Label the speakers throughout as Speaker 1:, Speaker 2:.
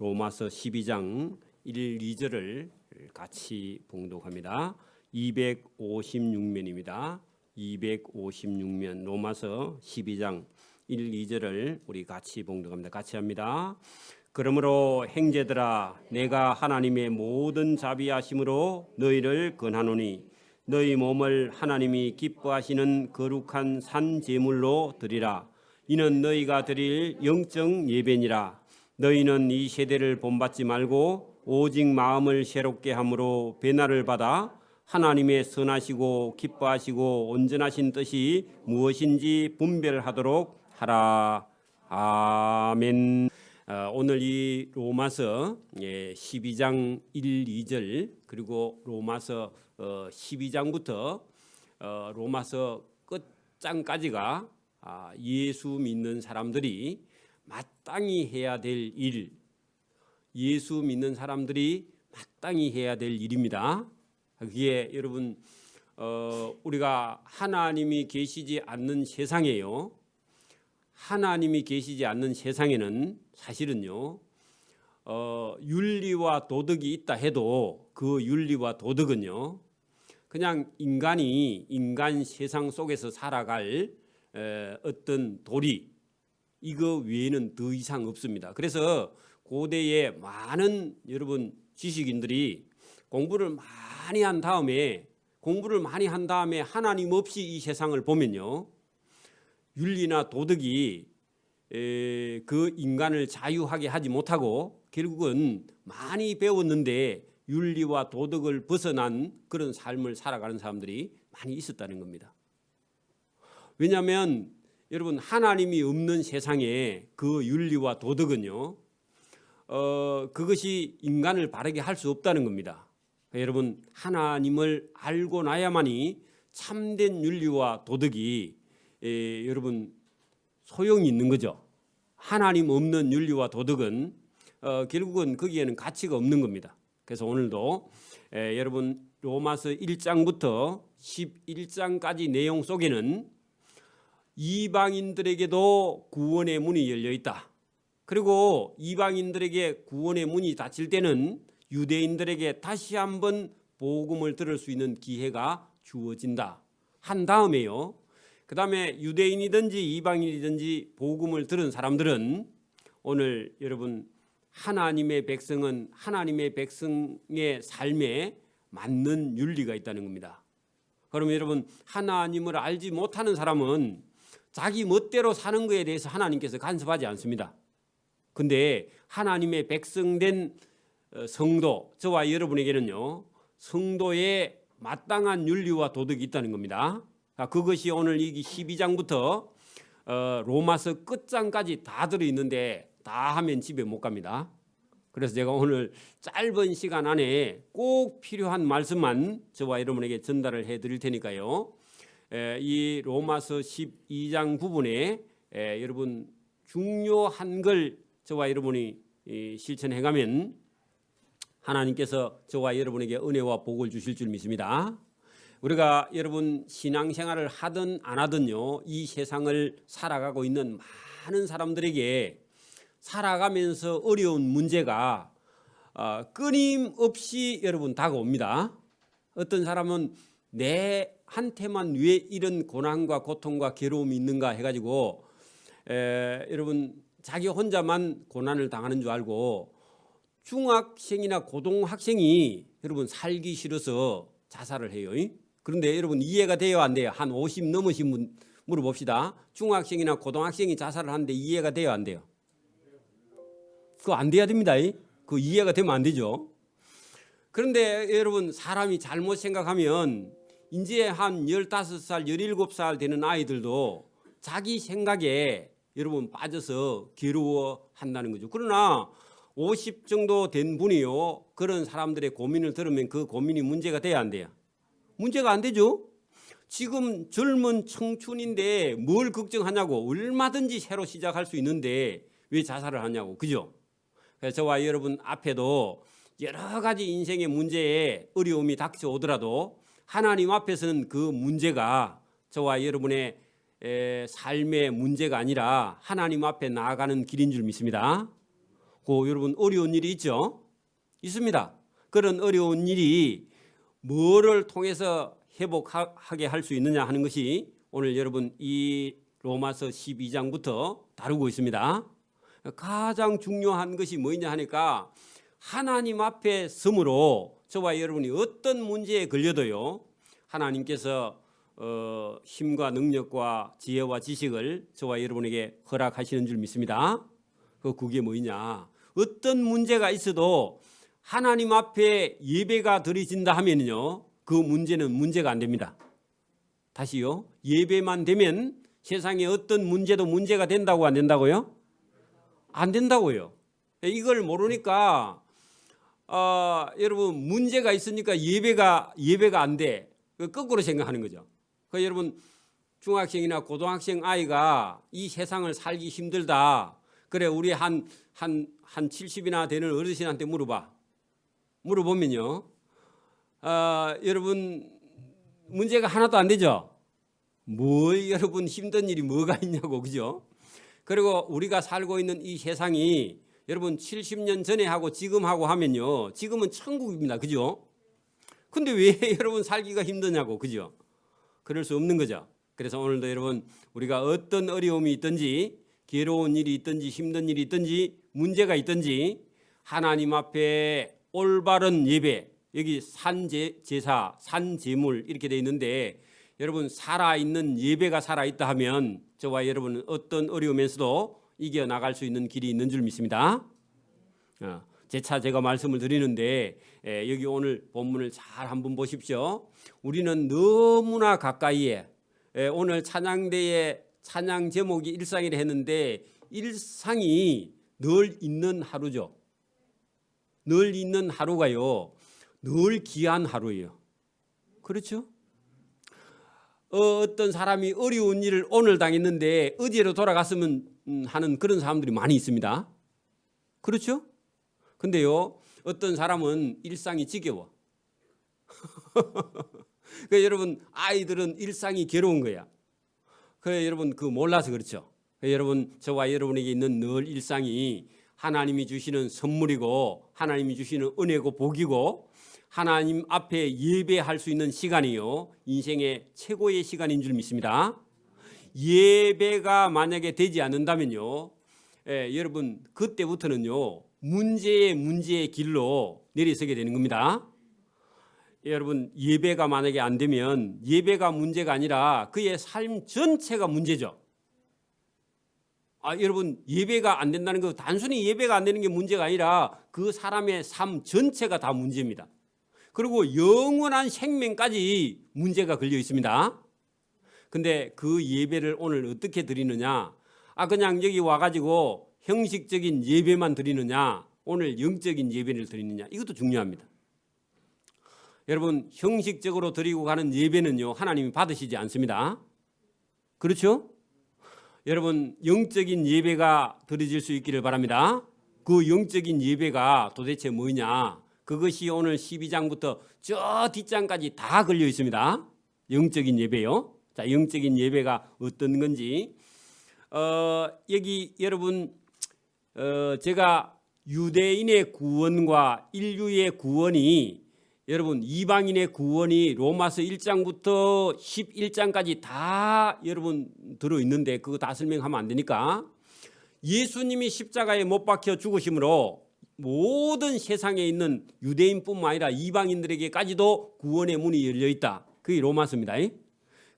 Speaker 1: 로마서 12장 1, 2절을 같이 봉독합니다. 256면입니다. 256면 로마서 12장 1, 2절을 우리 같이 봉독합니다. 같이 합니다. 그러므로 형제들아 내가 하나님의 모든 자비하심으로 너희를 권하노니 너희 몸을 하나님이 기뻐하시는 거룩한 산 제물로 드리라. 이는 너희가 드릴 영적 예배니라. 너희는 이 세대를 본받지 말고 오직 마음을 새롭게 함으로 변화를 받아 하나님의 선하시고 기뻐하시고 온전하신 뜻이 무엇인지 분별하도록 하라. 아멘. 오늘 이 로마서 12장 1, 2절 그리고 로마서 12장부터 로마서 끝장까지가 예수 믿는 사람들이 마땅히 해야 될 일, 예수 믿는 사람들이 마땅히 해야 될 일입니다. 그게 여러분 우리가 하나님이 계시지 않는 세상에요. 하나님이 계시지 않는 세상에는 사실은요 윤리와 도덕이 있다 해도 그 윤리와 도덕은요 그냥 인간이 인간 세상 속에서 살아갈 어떤 도리 이거 외에는 더 이상 없습니다. 그래서 고대에 많은 여러분 지식인들이 공부를 많이 한 다음에 하나님 없이 이 세상을 보면요 윤리나 도덕이 그 인간을 자유하게 하지 못하고 결국은 많이 배웠는데 윤리와 도덕을 벗어난 그런 삶을 살아가는 사람들이 많이 있었다는 겁니다. 왜냐하면 여러분 하나님이 없는 세상에 그 윤리와 도덕은요 그것이 인간을 바르게 할 수 없다는 겁니다. 여러분 하나님을 알고 나야만이 참된 윤리와 도덕이 여러분 소용이 있는 거죠. 하나님 없는 윤리와 도덕은 결국은 거기에는 가치가 없는 겁니다. 그래서 오늘도 여러분 로마서 1장부터 11장까지 내용 속에는 이방인들에게도 구원의 문이 열려 있다. 그리고 이방인들에게 구원의 문이 닫힐 때는 유대인들에게 다시 한번 복음을 들을 수 있는 기회가 주어진다. 한 다음에요. 그 다음에 유대인이든지 이방인이든지 복음을 들은 사람들은 오늘 여러분 하나님의 백성은 하나님의 백성의 삶에 맞는 윤리가 있다는 겁니다. 그러면 여러분 하나님을 알지 못하는 사람은 자기 멋대로 사는 것에 대해서 하나님께서 간섭하지 않습니다. 근데 하나님의 백성된 성도, 저와 여러분에게는요 성도의 마땅한 윤리와 도덕이 있다는 겁니다. 그것이 오늘 이 12장부터 로마서 끝장까지 다 들어있는데 다 하면 집에 못 갑니다. 그래서 제가 오늘 짧은 시간 안에 꼭 필요한 말씀만 저와 여러분에게 전달을 해드릴 테니까요. 이 로마서 12장 부분에 여러분 중요한 걸 저와 여러분이 실천해가면 하나님께서 저와 여러분에게 은혜와 복을 주실 줄 믿습니다. 우리가 여러분 신앙생활을 하든 안 하든요 이 세상을 살아가고 있는 많은 사람들에게 살아가면서 어려운 문제가 끊임없이 여러분 다가옵니다. 어떤 사람은 내한테만 왜 이런 고난과 고통과 괴로움이 있는가 해가지고 여러분 자기 혼자만 고난을 당하는 줄 알고 중학생이나 고등학생이 여러분 살기 싫어서 자살을 해요. 그런데 여러분 이해가 돼요 안 돼요? 한 50 넘으신 분 물어봅시다. 중학생이나 고등학생이 자살을 하는데 이해가 돼요 안 돼요? 그거 안 돼야 됩니다. 그 이해가 되면 안 되죠. 그런데 여러분 사람이 잘못 생각하면 이제 한 15살 17살 되는 아이들도 자기 생각에 여러분 빠져서 괴로워한다는 거죠. 그러나 50 정도 된 분이요 그런 사람들의 고민을 들으면 그 고민이 문제가 돼야 안 돼요? 문제가 안 되죠. 지금 젊은 청춘인데 뭘 걱정하냐고. 얼마든지 새로 시작할 수 있는데 왜 자살을 하냐고. 그죠? 그래서 저와 여러분 앞에도 여러 가지 인생의 문제에 어려움이 닥쳐오더라도 하나님 앞에서는 그 문제가 저와 여러분의 삶의 문제가 아니라 하나님 앞에 나아가는 길인 줄 믿습니다. 여러분 어려운 일이 있죠? 있습니다. 그런 어려운 일이 뭐를 통해서 회복하게 할 수 있느냐 하는 것이 오늘 여러분 이 로마서 12장부터 다루고 있습니다. 가장 중요한 것이 뭐냐 하니까 하나님 앞에 섬으로 저와 여러분이 어떤 문제에 걸려도요, 하나님께서 힘과 능력과 지혜와 지식을 저와 여러분에게 허락하시는 줄 믿습니다. 그게 뭐냐? 어떤 문제가 있어도 하나님 앞에 예배가 드려진다 하면요, 그 문제는 문제가 안 됩니다. 다시요, 예배만 되면 세상에 어떤 문제도 문제가 된다고 안 된다고요? 안 된다고요. 이걸 모르니까 여러분 문제가 있으니까 예배가 안 돼. 거꾸로 생각하는 거죠. 여러분 중학생이나 고등학생 아이가 이 세상을 살기 힘들다. 그래 우리 한 70이나 되는 어르신한테 물어보면요. 여러분 문제가 하나도 안 되죠. 여러분 힘든 일이 뭐가 있냐고, 그죠? 그리고 우리가 살고 있는 이 세상이 여러분 70년 전에 하고 지금 하고 하면요, 지금은 천국입니다, 그죠? 근데 왜 여러분 살기가 힘드냐고, 그죠? 그럴 수 없는 거죠. 그래서 오늘도 여러분 우리가 어떤 어려움이 있든지 괴로운 일이 있든지 힘든 일이 있든지 문제가 있든지 하나님 앞에 올바른 예배, 여기 산제사, 산제물 이렇게 돼 있는데 여러분 살아있는 예배가 살아있다 하면 저와 여러분은 어떤 어려움에서도 이겨나갈 수 있는 길이 있는 줄 믿습니다. 재차 제가 말씀을 드리는데 여기 오늘 본문을 잘 한번 보십시오. 우리는 너무나 가까이에 오늘 찬양대의 찬양 제목이 일상이라 했는데 일상이 늘 있는 하루죠. 늘 있는 하루가요, 늘 귀한 하루예요. 그렇죠? 어떤 사람이 어려운 일을 오늘 당했는데 어제로 돌아갔으면 하는 그런 사람들이 많이 있습니다. 그렇죠? 근데요, 어떤 사람은 일상이 지겨워. 여러분 아이들은 일상이 괴로운 거야. 여러분 몰라서 그렇죠. 여러분 저와 여러분에게 있는 늘 일상이 하나님이 주시는 선물이고 하나님이 주시는 은혜고 복이고 하나님 앞에 예배할 수 있는 시간이요, 인생의 최고의 시간인 줄 믿습니다. 예배가 만약에 되지 않는다면요, 여러분 그때부터는요 문제의 길로 내리서게 되는 겁니다. 여러분 예배가 만약에 안 되면 예배가 문제가 아니라 그의 삶 전체가 문제죠. 여러분 예배가 안 된다는 거 단순히 예배가 안 되는 게 문제가 아니라 그 사람의 삶 전체가 다 문제입니다. 그리고 영원한 생명까지 문제가 걸려 있습니다. 근데 그 예배를 오늘 어떻게 드리느냐? 그냥 여기 와가지고 형식적인 예배만 드리느냐? 오늘 영적인 예배를 드리느냐? 이것도 중요합니다. 여러분 형식적으로 드리고 가는 예배는요, 하나님이 받으시지 않습니다. 그렇죠? 여러분 영적인 예배가 드려질 수 있기를 바랍니다. 그 영적인 예배가 도대체 뭐냐? 그것이 오늘 12장부터 저 뒷장까지 다 걸려 있습니다. 영적인 예배요. 자, 영적인 예배가 어떤 건지 여기 여러분 제가 유대인의 구원과 인류의 구원이 여러분 이방인의 구원이 로마서 1장부터 11장까지 다 여러분 들어있는데 그거 다 설명하면 안 되니까 예수님이 십자가에 못 박혀 죽으심으로 모든 세상에 있는 유대인뿐만 아니라 이방인들에게까지도 구원의 문이 열려있다. 그게 로마서입니다.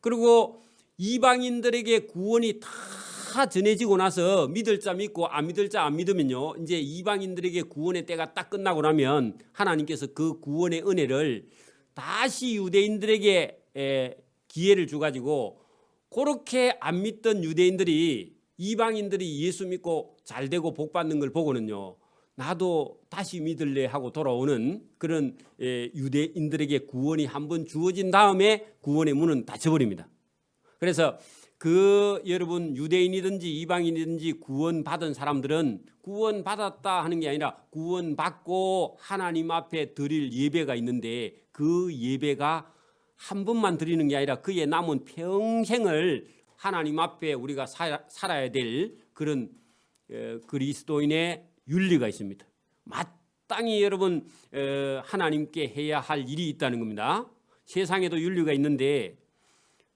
Speaker 1: 그리고 이방인들에게 구원이 다 전해지고 나서 믿을 자 믿고 안 믿을 자 안 믿으면요, 이제 이방인들에게 구원의 때가 딱 끝나고 나면 하나님께서 그 구원의 은혜를 다시 유대인들에게 기회를 주가지고 그렇게 안 믿던 유대인들이 이방인들이 예수 믿고 잘 되고 복 받는 걸 보고는요, 나도 다시 믿을래 하고 돌아오는 그런 유대인들에게 구원이 한번 주어진 다음에 구원의 문은 닫혀버립니다. 그래서 여러분 유대인이든지 이방인이든지 구원받은 사람들은 구원받았다 하는 게 아니라 구원받고 하나님 앞에 드릴 예배가 있는데 그 예배가 한 번만 드리는 게 아니라 그의 남은 평생을 하나님 앞에 우리가 살아야 될 그런 그리스도인의 윤리가 있습니다. 마땅히 여러분 하나님께 해야 할 일이 있다는 겁니다. 세상에도 윤리가 있는데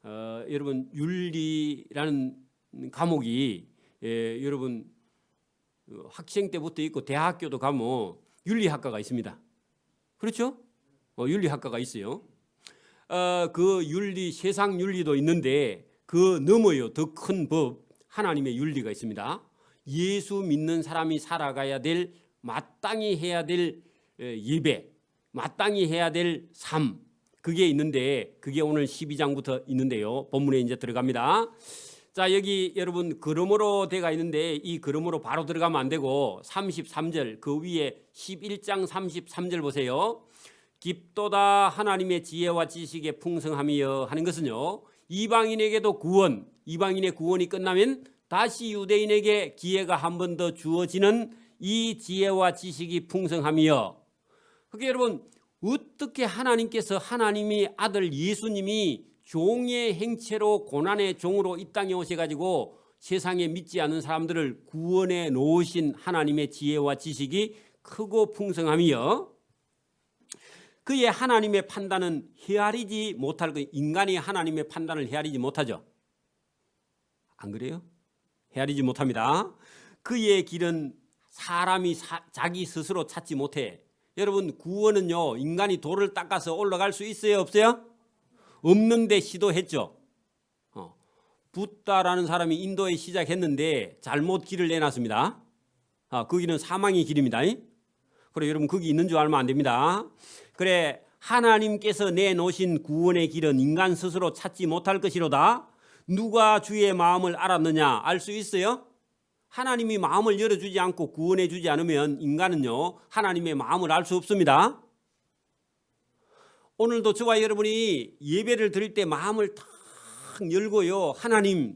Speaker 1: 여러분 윤리라는 과목이 여러분 학생 때부터 있고 대학교도 가면 윤리학과가 있습니다. 그렇죠? 윤리학과가 있어요. 그 윤리, 세상 윤리도 있는데 그 너머요 더 큰 법, 하나님의 윤리가 있습니다. 예수 믿는 사람이 살아가야 될, 마땅히 해야 될 예배, 마땅히 해야 될 삶, 그게 있는데 그게 오늘 12장부터 있는데요. 본문에 이제 들어갑니다. 자, 여기 여러분 그러므로 돼가 있는데 이 그러므로 바로 들어가면 안 되고 33절 그 위에 11장 33절 보세요. 깊도다 하나님의 지혜와 지식의 풍성함이여 하는 것은요, 이방인에게도 구원, 이방인의 구원이 끝나면 다시 유대인에게 기회가 한 번 더 주어지는 이 지혜와 지식이 풍성함이여. 그게 여러분 어떻게 하나님께서 하나님이 아들 예수님이 종의 행체로 고난의 종으로 이 땅에 오셔가지고 세상에 믿지 않는 사람들을 구원해 놓으신 하나님의 지혜와 지식이 크고 풍성함이여. 그의 하나님의 판단은 헤아리지 못할 것, 인간이 하나님의 판단을 헤아리지 못하죠. 안 그래요? 헤아리지 못합니다. 그의 길은 사람이 자기 스스로 찾지 못해. 여러분 구원은요, 인간이 돌을 닦아서 올라갈 수 있어요, 없어요? 없는데 시도했죠. 붓다라는 사람이 인도에 시작했는데 잘못 길을 내놨습니다. 그 길은 사망의 길입니다. 그래 여러분 거기 있는 줄 알면 안 됩니다. 그래 하나님께서 내놓으신 구원의 길은 인간 스스로 찾지 못할 것이로다. 누가 주의 마음을 알았느냐? 알 수 있어요? 하나님이 마음을 열어주지 않고 구원해 주지 않으면 인간은요 하나님의 마음을 알 수 없습니다. 오늘도 저와 여러분이 예배를 드릴 때 마음을 탁 열고요, 하나님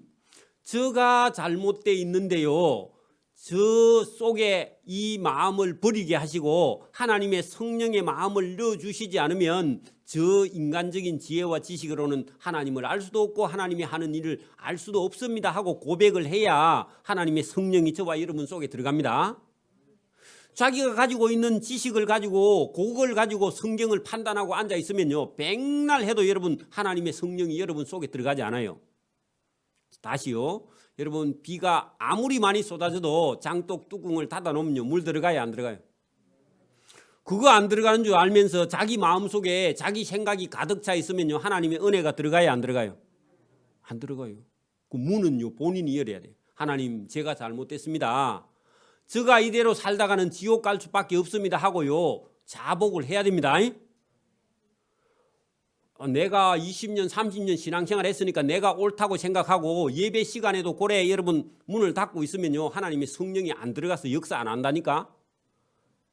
Speaker 1: 저가 잘못되어 있는데요, 저 속에 이 마음을 버리게 하시고 하나님의 성령의 마음을 넣어주시지 않으면 저 인간적인 지혜와 지식으로는 하나님을 알 수도 없고 하나님이 하는 일을 알 수도 없습니다 하고 고백을 해야 하나님의 성령이 저와 여러분 속에 들어갑니다. 자기가 가지고 있는 지식을 가지고 그걸 가지고 성경을 판단하고 앉아 있으면요 백날 해도 여러분 하나님의 성령이 여러분 속에 들어가지 않아요. 다시요, 여러분 비가 아무리 많이 쏟아져도 장독 뚜껑을 닫아 놓으면요 물 들어가요, 안 들어가요? 그거 안 들어가는 줄 알면서 자기 마음속에 자기 생각이 가득 차 있으면요 하나님의 은혜가 들어가요, 안 들어가요? 안 들어가요. 그 문은요 본인이 열어야 돼요. 하나님 제가 잘못됐습니다. 제가 이대로 살다가는 지옥 갈 수밖에 없습니다 하고요 자복을 해야 됩니다. 내가 20년 30년 신앙생활 했으니까 내가 옳다고 생각하고 예배 시간에도 고래 여러분 문을 닫고 있으면요 하나님의 성령이 안 들어가서 역사 안 한다니까.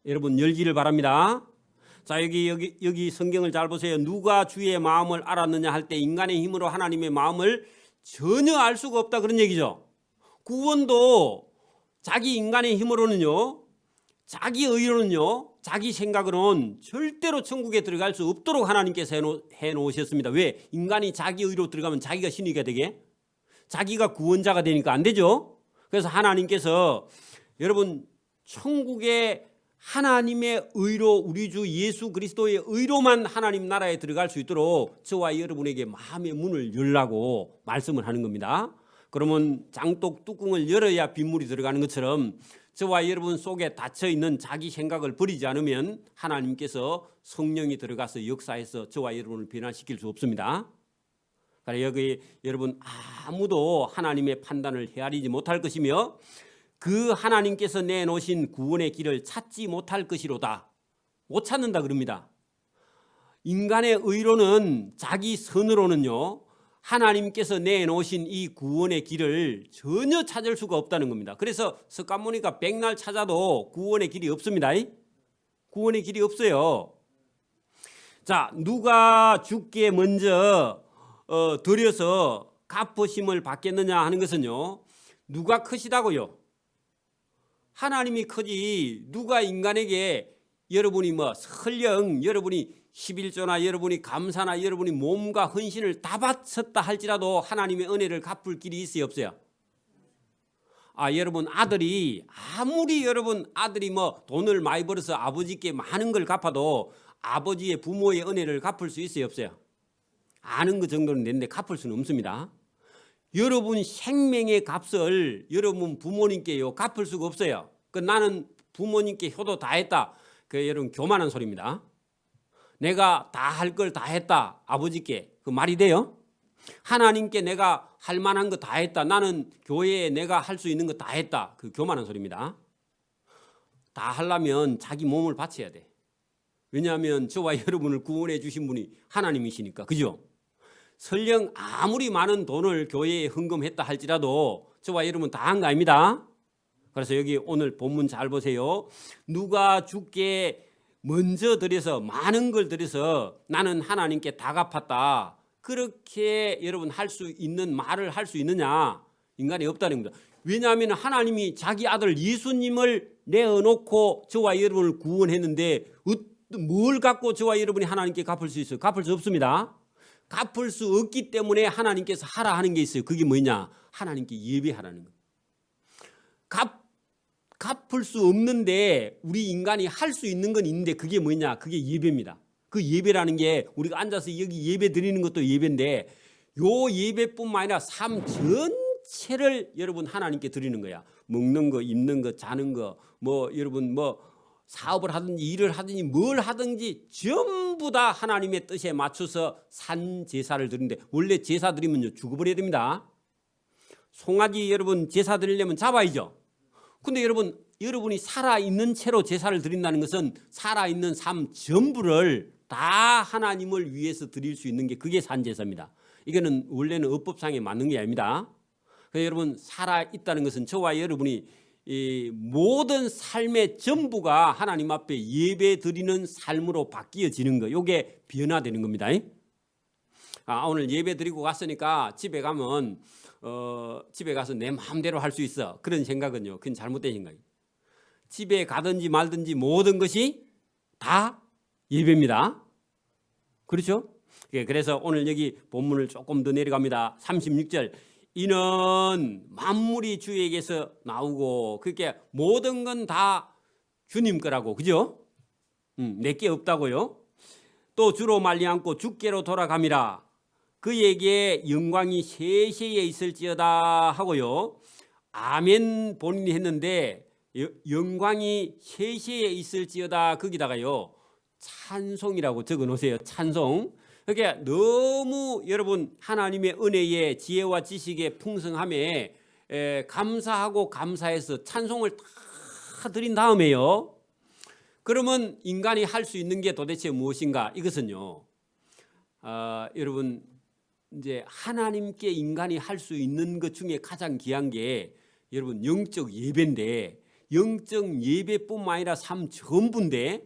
Speaker 1: 여러분 열기를 바랍니다. 자, 여기 성경을 잘 보세요. 누가 주의 마음을 알았느냐 할 때 인간의 힘으로 하나님의 마음을 전혀 알 수가 없다 그런 얘기죠. 구원도 자기 인간의 힘으로는요, 자기 의로는요, 자기 생각으로는 절대로 천국에 들어갈 수 없도록 하나님께서 해놓으셨습니다. 왜? 인간이 자기 의로 들어가면 자기가 신이가 되게, 자기가 구원자가 되니까 안 되죠. 그래서 하나님께서 여러분 천국에 하나님의 의로, 우리 주 예수 그리스도의 의로만 하나님 나라에 들어갈 수 있도록 저와 여러분에게 마음의 문을 열라고 말씀을 하는 겁니다. 그러면 장독 뚜껑을 열어야 빗물이 들어가는 것처럼 저와 여러분 속에 닫혀있는 자기 생각을 버리지 않으면 하나님께서 성령이 들어가서 역사해서 저와 여러분을 변화시킬 수 없습니다. 그러니까 여기 여러분 아무도 하나님의 판단을 헤아리지 못할 것이며 그 하나님께서 내놓으신 구원의 길을 찾지 못할 것이로다. 못 찾는다 그럽니다. 인간의 의로는, 자기 선으로는요 하나님께서 내놓으신 이 구원의 길을 전혀 찾을 수가 없다는 겁니다. 그래서 석가모니가 백날 찾아도 구원의 길이 없습니다. 구원의 길이 없어요. 자, 누가 주께 먼저 드려서 갚으심을 받겠느냐 하는 것은요, 누가 크시다고요? 하나님이 크지 누가 인간에게 여러분이 설령 여러분이 11조나 여러분이 감사나 여러분이 몸과 헌신을 다 바쳤다 할지라도 하나님의 은혜를 갚을 길이 있어요, 없어요? 여러분 아들이 아무리 여러분 아들이 뭐 돈을 많이 벌어서 아버지께 많은 걸 갚아도 아버지의 부모의 은혜를 갚을 수 있어요, 없어요? 아는 그 정도는 되는데 갚을 수는 없습니다. 여러분 생명의 값을 여러분 부모님께요 갚을 수가 없어요. 나는 부모님께 효도 다 했다. 여러분 교만한 소리입니다. 내가 다 할 걸 다 했다. 아버지께. 그 말이 돼요? 하나님께 내가 할 만한 거 다 했다. 나는 교회에 내가 할 수 있는 거 다 했다. 그 교만한 소리입니다. 다 하려면 자기 몸을 바쳐야 돼. 왜냐하면 저와 여러분을 구원해 주신 분이 하나님이시니까. 그죠? 설령 아무리 많은 돈을 교회에 헌금했다 할지라도 저와 여러분 다 한 거 아닙니다. 그래서 여기 오늘 본문 잘 보세요. 누가 주께 먼저 드려서 많은 걸 드려서 나는 하나님께 다 갚았다. 그렇게 여러분 할 수 있는 말을 할 수 있느냐? 인간이 없다는 겁니다. 왜냐하면 하나님이 자기 아들 예수님을 내어놓고 저와 여러분을 구원했는데 뭘 갖고 저와 여러분이 하나님께 갚을 수 있어요? 갚을 수 없습니다. 갚을 수 없기 때문에 하나님께서 하라 하는 게 있어요. 그게 뭐냐? 하나님께 예배하라는 거예요. 갚을 수 없는데 우리 인간이 할 수 있는 건 있는데 그게 뭐냐? 그게 예배입니다. 그 예배라는 게 우리가 앉아서 여기 예배 드리는 것도 예배인데 요 예배뿐만 아니라 삶 전체를 여러분 하나님께 드리는 거야. 먹는 거, 입는 거, 자는 거, 뭐 여러분 뭐 사업을 하든지 일을 하든지 뭘 하든지 전부 다 하나님의 뜻에 맞춰서 산 제사를 드리는데 원래 제사 드리면요 죽어버려야 됩니다. 송아지 여러분 제사 드리려면 잡아야죠. 근데 여러분이 살아있는 채로 제사를 드린다는 것은 살아있는 삶 전부를 다 하나님을 위해서 드릴 수 있는 게 그게 산제사입니다. 이거는 원래는 업법상에 맞는 게 아닙니다. 그래서 여러분 살아있다는 것은 저와 여러분이 이 모든 삶의 전부가 하나님 앞에 예배 드리는 삶으로 바뀌어지는 거. 이게 변화되는 겁니다. 오늘 예배 드리고 갔으니까 집에 가면 집에 가서 내 마음대로 할 수 있어. 그런 생각은요. 그건 잘못된 생각이에요. 집에 가든지 말든지 모든 것이 다 예배입니다. 그렇죠? 그래서 오늘 여기 본문을 조금 더 내려갑니다. 36절. 이는 만물이 주에게서 나오고 그렇게 모든 건 다 주님 거라고. 그죠? 내게 없다고요. 또 주로 말미암고 주께로 돌아감이라. 그에게 영광이 세세에 있을지어다 하고요. 아멘 본인이 했는데 영광이 세세에 있을지어다 거기다가요. 찬송이라고 적어 놓으세요. 찬송. 그러니까 너무 여러분 하나님의 은혜에 지혜와 지식의 풍성함에 감사하고 감사해서 찬송을 다 드린 다음에요. 그러면 인간이 할 수 있는 게 도대체 무엇인가? 이것은요. 여러분 이제 하나님께 인간이 할 수 있는 것 중에 가장 귀한 게 여러분 영적 예배인데 영적 예배뿐만 아니라 삶 전부인데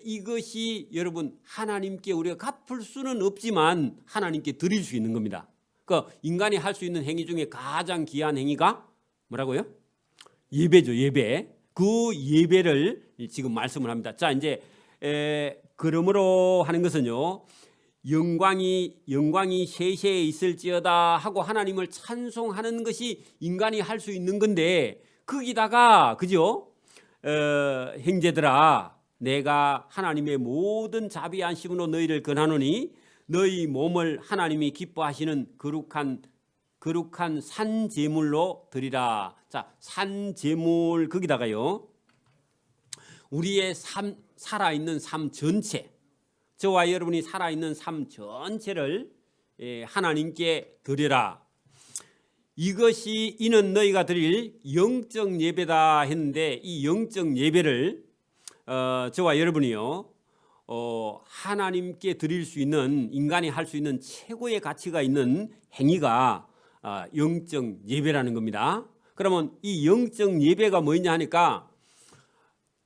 Speaker 1: 이것이 여러분 하나님께 우리가 갚을 수는 없지만 하나님께 드릴 수 있는 겁니다. 그러니까 인간이 할 수 있는 행위 중에 가장 귀한 행위가 뭐라고요? 예배죠. 예배. 그 예배를 지금 말씀을 합니다. 자 이제 그러므로 하는 것은요. 영광이 세세에 있을지어다 하고 하나님을 찬송하는 것이 인간이 할 수 있는 건데 거기다가 그죠? 형제들아 내가 하나님의 모든 자비한 심으로 너희를 권하노니 너희 몸을 하나님이 기뻐하시는 거룩한 산제물로 드리라. 자, 산제물 거기다가요. 우리의 살아있는 삶 전체 저와 여러분이 살아있는 삶 전체를 하나님께 드리라. 이것이 이는 너희가 드릴 영적 예배다 했는데 이 영적 예배를 저와 여러분이요 하나님께 드릴 수 있는 인간이 할 수 있는 최고의 가치가 있는 행위가 영적 예배라는 겁니다. 그러면 이 영적 예배가 뭐냐 하니까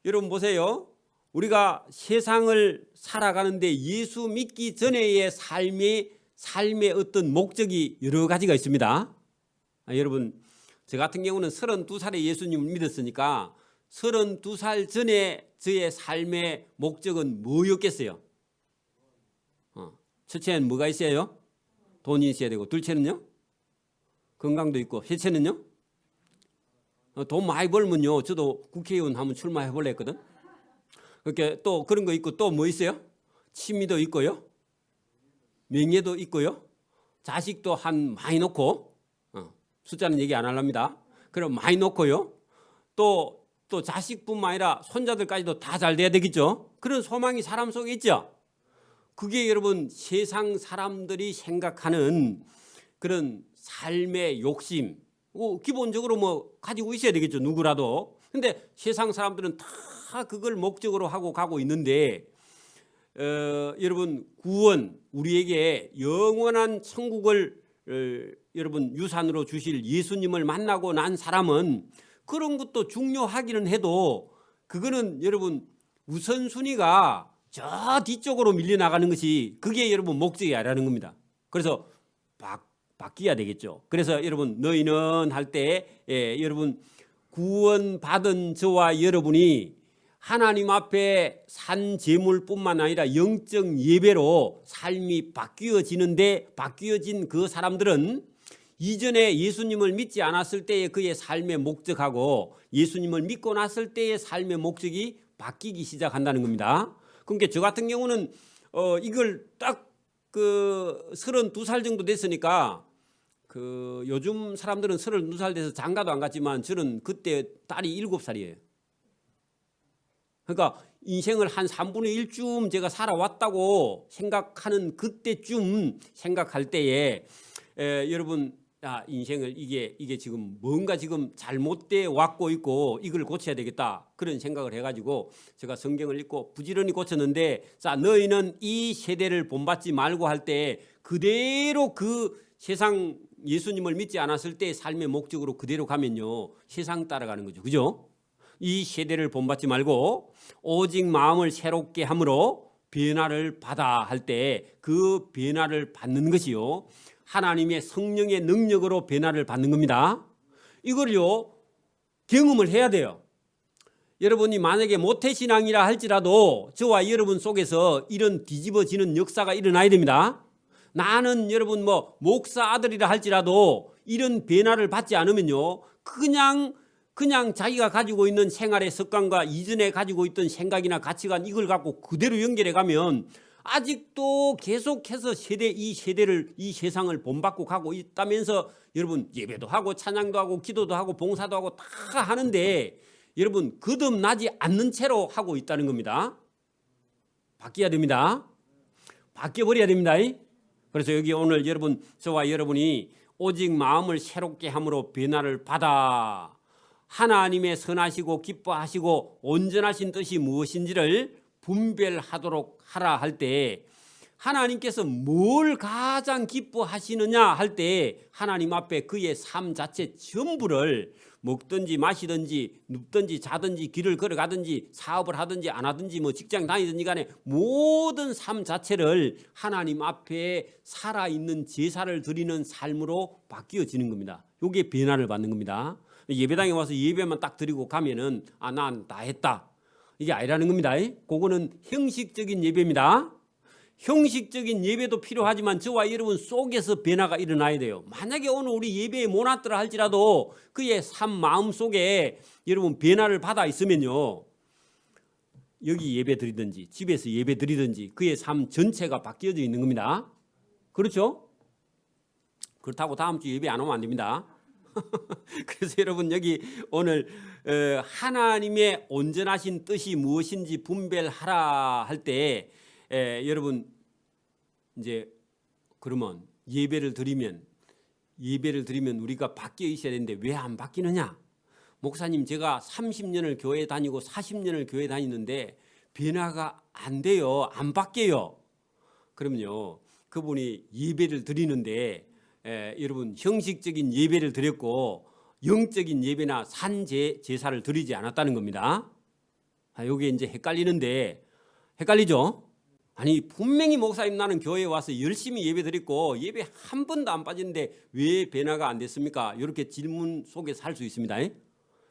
Speaker 1: 여러분 보세요. 우리가 세상을 살아가는데 예수 믿기 전에의 삶의 어떤 목적이 여러 가지가 있습니다. 여러분 저 같은 경우는 32살에 예수님을 믿었으니까 32살 전에 저의 삶의 목적은 뭐였겠어요? 첫째는 뭐가 있어요? 돈이 있어야 되고 둘째는요? 건강도 있고 셋째는요? 돈 많이 벌면요, 저도 국회의원 한번 출마해 볼래 했거든. 그렇게 또 그런 거 있고 또 뭐 있어요? 취미도 있고요, 명예도 있고요, 자식도 한 많이 놓고, 숫자는 얘기 안 하랍니다. 그럼 많이 놓고요, 또 자식뿐만 아니라 손자들까지도 다 잘 돼야 되겠죠. 그런 소망이 사람 속에 있죠. 그게 여러분 세상 사람들이 생각하는 그런 삶의 욕심, 기본적으로 뭐 가지고 있어야 되겠죠, 누구라도. 근데 세상 사람들은 다 그걸 목적으로 하고 가고 있는데, 여러분 구원, 우리에게 영원한 천국을 여러분 유산으로 주실 예수님을 만나고 난 사람은 그런 것도 중요하기는 해도 그거는 여러분 우선순위가 저 뒤쪽으로 밀려나가는 것이 그게 여러분 목적이 아니라는 겁니다. 그래서 바뀌어야 되겠죠. 그래서 여러분 너희는 할 때 여러분 구원받은 저와 여러분이 하나님 앞에 산 제물뿐만 아니라 영적 예배로 삶이 바뀌어진 그 사람들은 이전에 예수님을 믿지 않았을 때의 그의 삶의 목적하고 예수님을 믿고 났을 때의 삶의 목적이 바뀌기 시작한다는 겁니다. 그러니까 저 같은 경우는 이걸 딱 그 32살 정도 됐으니까, 그 요즘 사람들은 32살 돼서 장가도 안 갔지만 저는 그때 딸이 7살이에요. 그러니까 인생을 한 3분의 1쯤 제가 살아왔다고 생각하는 그때쯤 생각할 때에 여러분 인생을 이게 지금 뭔가 지금 잘못돼 왔고 있고 이걸 고쳐야 되겠다, 그런 생각을 해가지고 제가 성경을 읽고 부지런히 고쳤는데, 자 너희는 이 세대를 본받지 말고 할 때 그대로 그 세상 예수님을 믿지 않았을 때 삶의 목적으로 그대로 가면요 세상 따라가는 거죠. 그죠? 이 세대를 본받지 말고 오직 마음을 새롭게 함으로 변화를 받아 할 때 그 변화를 받는 것이요 하나님의 성령의 능력으로 변화를 받는 겁니다. 이걸요 경험을 해야 돼요. 여러분이 만약에 모태신앙이라 할지라도 저와 여러분 속에서 이런 뒤집어지는 역사가 일어나야 됩니다. 나는 여러분 뭐 목사 아들이라 할지라도 이런 변화를 받지 않으면요 그냥 자기가 가지고 있는 생활의 습관과 이전에 가지고 있던 생각이나 가치관 이걸 갖고 그대로 연결해 가면 아직도 계속해서 이 세상을 본받고 가고 있다면서 여러분 예배도 하고 찬양도 하고 기도도 하고 봉사도 하고 다 하는데 여러분 거듭나지 않는 채로 하고 있다는 겁니다. 바뀌어야 됩니다. 바뀌어버려야 됩니다. 그래서 여기 오늘 여러분 저와 여러분이 오직 마음을 새롭게 함으로 변화를 받아 하나님의 선하시고 기뻐하시고 온전하신 뜻이 무엇인지를 분별하도록 하라 할 때, 하나님께서 뭘 가장 기뻐하시느냐 할 때 하나님 앞에 그의 삶 자체 전부를 먹든지 마시든지 눕든지 자든지 길을 걸어가든지 사업을 하든지 안 하든지 뭐 직장 다니든지 간에 모든 삶 자체를 하나님 앞에 살아있는 제사를 드리는 삶으로 바뀌어지는 겁니다. 이게 변화를 받는 겁니다. 예배당에 와서 예배만 딱 드리고 가면은 난 다 했다, 이게 아니라는 겁니다. 그거는 형식적인 예배입니다. 형식적인 예배도 필요하지만 저와 여러분 속에서 변화가 일어나야 돼요. 만약에 오늘 우리 예배에 못 왔더라 할지라도 그의 삶 마음 속에 여러분 변화를 받아 있으면요 여기 예배 드리든지 집에서 예배 드리든지 그의 삶 전체가 바뀌어져 있는 겁니다. 그렇죠? 그렇다고 다음 주 예배 안 오면 안 됩니다. 그래서 여러분 여기 오늘 하나님의 온전하신 뜻이 무엇인지 분별하라 할 때 여러분 이제 그러면 예배를 드리면 우리가 바뀌어 있어야 되는데 왜 안 바뀌느냐? 목사님 제가 30년을 교회 다니고 40년을 교회 다니는데 변화가 안 돼요, 안 바뀌어요. 그러면요 그분이 예배를 드리는데 여러분 형식적인 예배를 드렸고 영적인 예배나 산제사를 드리지 않았다는 겁니다. 이게 이제 헷갈리죠? 아니 분명히 목사님 나는 교회에 와서 열심히 예배 드렸고 예배 한 번도 안 빠졌는데 왜 변화가 안 됐습니까? 이렇게 질문 속에서 할 수 있습니다.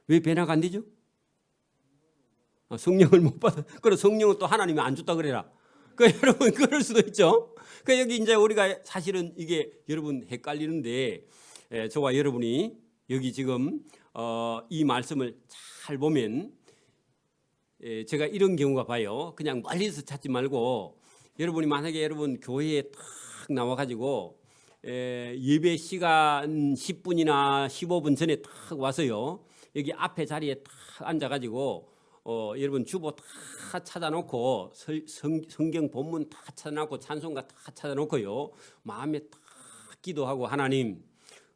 Speaker 1: 왜 변화가 안 되죠? 성령을 못 받아. 그래 성령은 또 하나님이 안 줬다 그래라. 여러분 그럴 수도 있죠. 여기 이제 우리가 사실은 이게 여러분 헷갈리는데 저와 여러분이 여기 지금 이 말씀을 잘 보면 제가 이런 경우가 봐요. 그냥 멀리서 찾지 말고 여러분이 만약에 여러분 교회에 딱 나와가지고 예배 시간 10분이나 15분 전에 딱 와서요. 여기 앞에 자리에 딱 앉아가지고 여러분 주보 다 찾아놓고 성경 본문 다 찾아놓고 찬송가 다 찾아놓고요. 마음에 딱 기도하고 하나님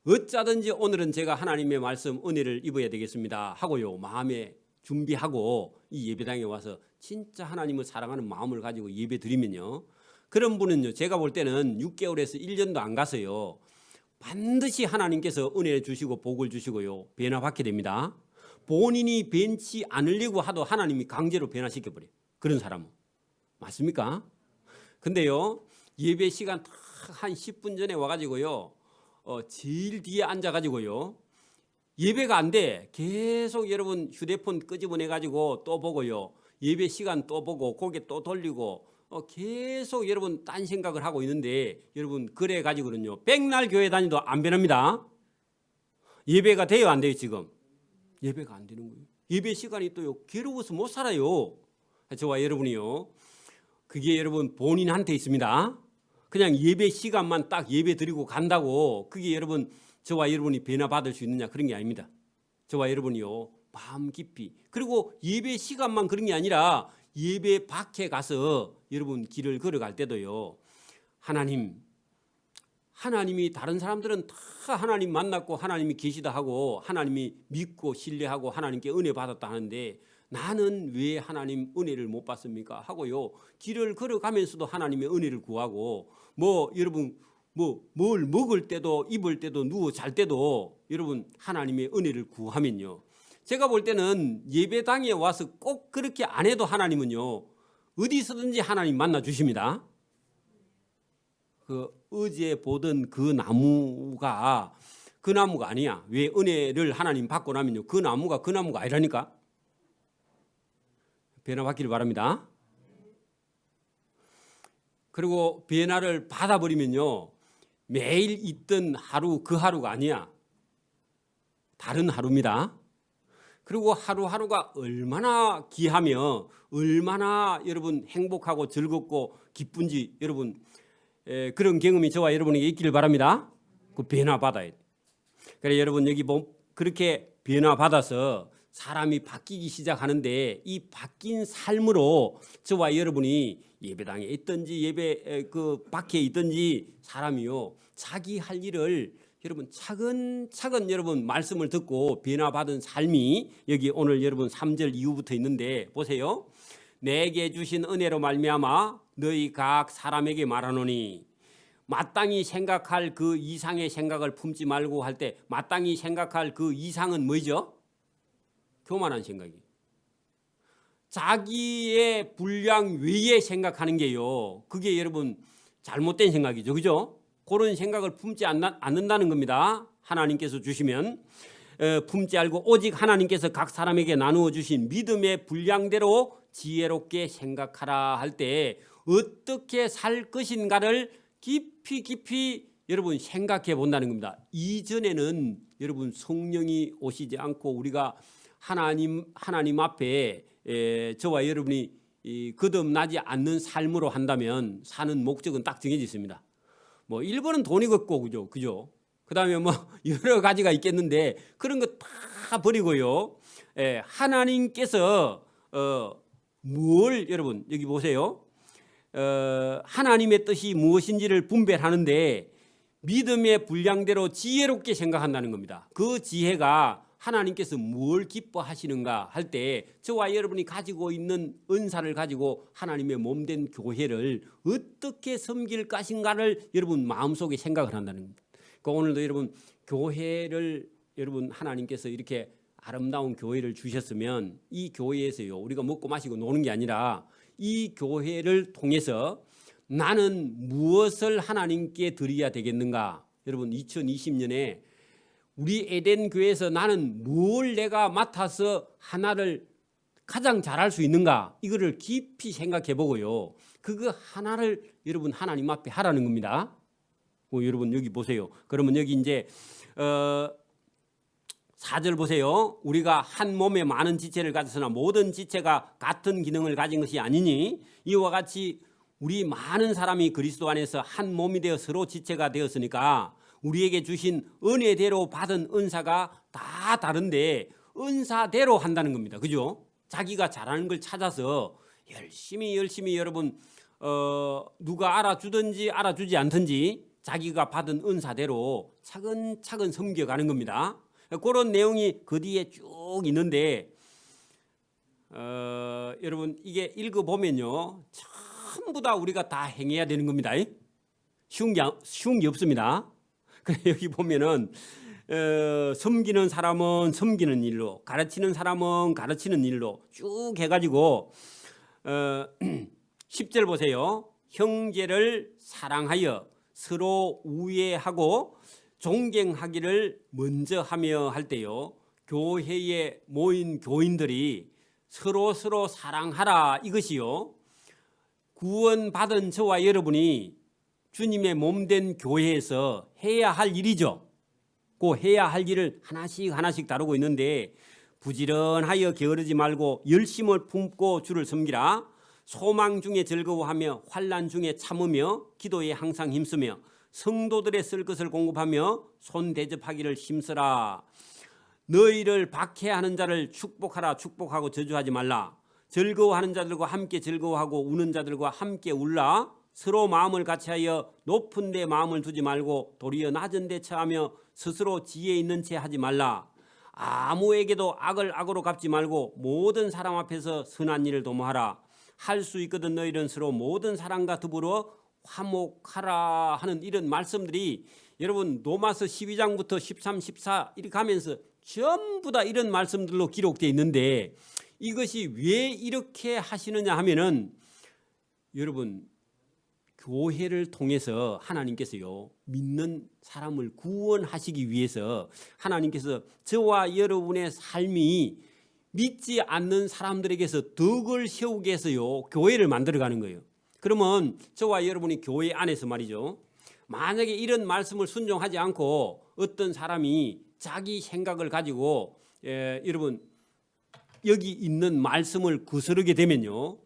Speaker 1: 어쩌든지 오늘은 제가 하나님의 말씀 은혜를 입어야 되겠습니다 하고요. 마음에 준비하고 이 예배당에 와서 진짜 하나님을 사랑하는 마음을 가지고 예배 드리면요. 그런 분은요. 제가 볼 때는 6개월에서 1년도 안 가서요. 반드시 하나님께서 은혜를 주시고 복을 주시고요. 변화받게 됩니다. 본인이 변치 않으려고 하도 하나님이 강제로 변화시켜버려요. 그런 사람은. 맞습니까? 근데요. 예배 시간 딱 한 10분 전에 와가지고요. 제일 뒤에 앉아가지고요. 예배가 안 돼. 계속 여러분 휴대폰 끄집어내가지고 또 보고요. 예배 시간 또 보고 고개 또 돌리고 계속 여러분 딴 생각을 하고 있는데 여러분 그래 가지고는요. 백날 교회 다니도 안 변합니다. 예배가 돼요 안 돼요 지금? 예배가 안 되는 거예요. 예배 시간이 또요. 괴로워서 못 살아요. 저와 여러분이요. 그게 여러분 본인한테 있습니다. 그냥 예배 시간만 딱 예배 드리고 간다고 그게 여러분 저와 여러분이 변화받을 수 있느냐 그런 게 아닙니다. 저와 여러분이요. 마음 깊이 그리고 예배 시간만 그런 게 아니라 예배 밖에 가서 여러분 길을 걸어갈 때도요. 하나님이 다른 사람들은 다 하나님 만났고 하나님이 계시다 하고 하나님이 믿고 신뢰하고 하나님께 은혜 받았다 하는데 나는 왜 하나님 은혜를 못 받습니까? 하고요. 길을 걸어가면서도 하나님의 은혜를 구하고 여러분 뭘 먹을 때도 입을 때도 누워 잘 때도 여러분 하나님의 은혜를 구하면요. 제가 볼 때는 예배당에 와서 꼭 그렇게 안 해도 하나님은요. 어디서든지 하나님 만나 주십니다. 어제 보던 그 나무가 아니야. 왜 은혜를 하나님 받고 나면요. 그 나무가 아니라니까. 변화받기를 바랍니다. 그리고 변화를 받아버리면요. 매일 있던 하루 그 하루가 아니야. 다른 하루입니다. 그리고 하루하루가 얼마나 귀하며 얼마나 여러분 행복하고 즐겁고 기쁜지 여러분 그런 경험이 저와 여러분에게 있기를 바랍니다. 그 변화받아야 돼. 그래 여러분 여기 그렇게 변화받아서 사람이 바뀌기 시작하는데 이 바뀐 삶으로 저와 여러분이 예배당에 있든지 예배 그 밖에 있든지 사람이요 자기 할 일을 여러분 차근차근 여러분 말씀을 듣고 변화받은 삶이 여기 오늘 여러분 3절 이후부터 있는데 보세요. 내게 주신 은혜로 말미암아 너희 각 사람에게 말하노니 마땅히 생각할 그 이상의 생각을 품지 말고 할 때 마땅히 생각할 그 이상은 뭐죠? 교만한 생각이에요. 자기의 분량 외에 생각하는 게요. 그게 여러분 잘못된 생각이죠. 그죠? 그런 생각을 품지 않는다는 겁니다. 하나님께서 주시면 품지 않고 오직 하나님께서 각 사람에게 나누어 주신 믿음의 분량대로 지혜롭게 생각하라 할 때 어떻게 살 것인가를 깊이 여러분 생각해 본다는 겁니다. 이전에는 여러분 성령이 오시지 않고 우리가 하나님 앞에 저와 여러분이 거듭나지 않는 삶으로 한다면 사는 목적은 딱 정해져 있습니다. 1번은 돈이겠고 그죠? 그다음에 여러 가지가 있겠는데 그런 거 다 버리고요. 하나님께서 뭘 여러분 여기 보세요. 하나님의 뜻이 무엇인지를 분별하는데 믿음의 분량대로 지혜롭게 생각한다는 겁니다. 그 지혜가 하나님께서 뭘 기뻐하시는가 할 때 저와 여러분이 가지고 있는 은사를 가지고 하나님의 몸된 교회를 어떻게 섬길 것인가를 여러분 마음속에 생각을 한다는 겁니다. 그러니까 오늘도 여러분 교회를 여러분 하나님께서 이렇게 아름다운 교회를 주셨으면 이 교회에서요 우리가 먹고 마시고 노는 게 아니라 이 교회를 통해서 나는 무엇을 하나님께 드려야 되겠는가? 여러분 2020년에 우리 에덴 교회에서 나는 뭘 내가 맡아서 하나를 가장 잘할 수 있는가? 이거를 깊이 생각해 보고요. 그거 하나를 여러분 하나님 앞에 하라는 겁니다. 여러분 여기 보세요. 그러면 여기 이제 4절 보세요. 우리가 한 몸에 많은 지체를 가졌으나 모든 지체가 같은 기능을 가진 것이 아니니 이와 같이 우리 많은 사람이 그리스도 안에서 한 몸이 되어 서로 지체가 되었으니까 우리에게 주신 은혜대로 받은 은사가 다 다른데 은사대로 한다는 겁니다. 그죠? 자기가 잘하는 걸 찾아서 열심히 여러분 누가 알아주든지 알아주지 않든지 자기가 받은 은사대로 차근차근 섬겨가는 겁니다. 그런 내용이 그 뒤에 쭉 있는데 여러분 이게 읽어보면요 전부 다 우리가 다 행해야 되는 겁니다. 쉬운 게 없습니다. 그래 여기 보면은 섬기는 사람은 섬기는 일로, 가르치는 사람은 가르치는 일로 쭉 해가지고 10절 보세요. 형제를 사랑하여 서로 우애하고 존경하기를 먼저 하며 할 때요. 교회에 모인 교인들이 서로 사랑하라 이것이요. 구원받은 저와 여러분이 주님의 몸된 교회에서 해야 할 일이죠. 그 해야 할 일을 하나씩 다루고 있는데 부지런하여 게으르지 말고 열심을 품고 주를 섬기라. 소망 중에 즐거워하며 환난 중에 참으며 기도에 항상 힘쓰며 성도들의 쓸 것을 공급하며 손 대접하기를 힘쓰라. 너희를 박해하는 자를 축복하라. 축복하고 저주하지 말라. 즐거워하는 자들과 함께 즐거워하고 우는 자들과 함께 울라. 서로 마음을 같이하여 높은 데 마음을 두지 말고 도리어 낮은 데 처하며 스스로 지혜 있는 채 하지 말라. 아무에게도 악을 악으로 갚지 말고 모든 사람 앞에서 선한 일을 도모하라. 할 수 있거든 너희는 서로 모든 사람과 더불어 화목하라 하는 이런 말씀들이 여러분 로마서 12장부터 13, 14 이렇게 가면서 전부 다 이런 말씀들로 기록되어 있는데 이것이 왜 이렇게 하시느냐 하면은 여러분 교회를 통해서 하나님께서요 믿는 사람을 구원하시기 위해서 하나님께서 저와 여러분의 삶이 믿지 않는 사람들에게서 덕을 세우게 해서요 교회를 만들어가는 거예요. 그러면 저와 여러분이 교회 안에서 말이죠 만약에 이런 말씀을 순종하지 않고 어떤 사람이 자기 생각을 가지고 여러분 여기 있는 말씀을 거스르게 되면요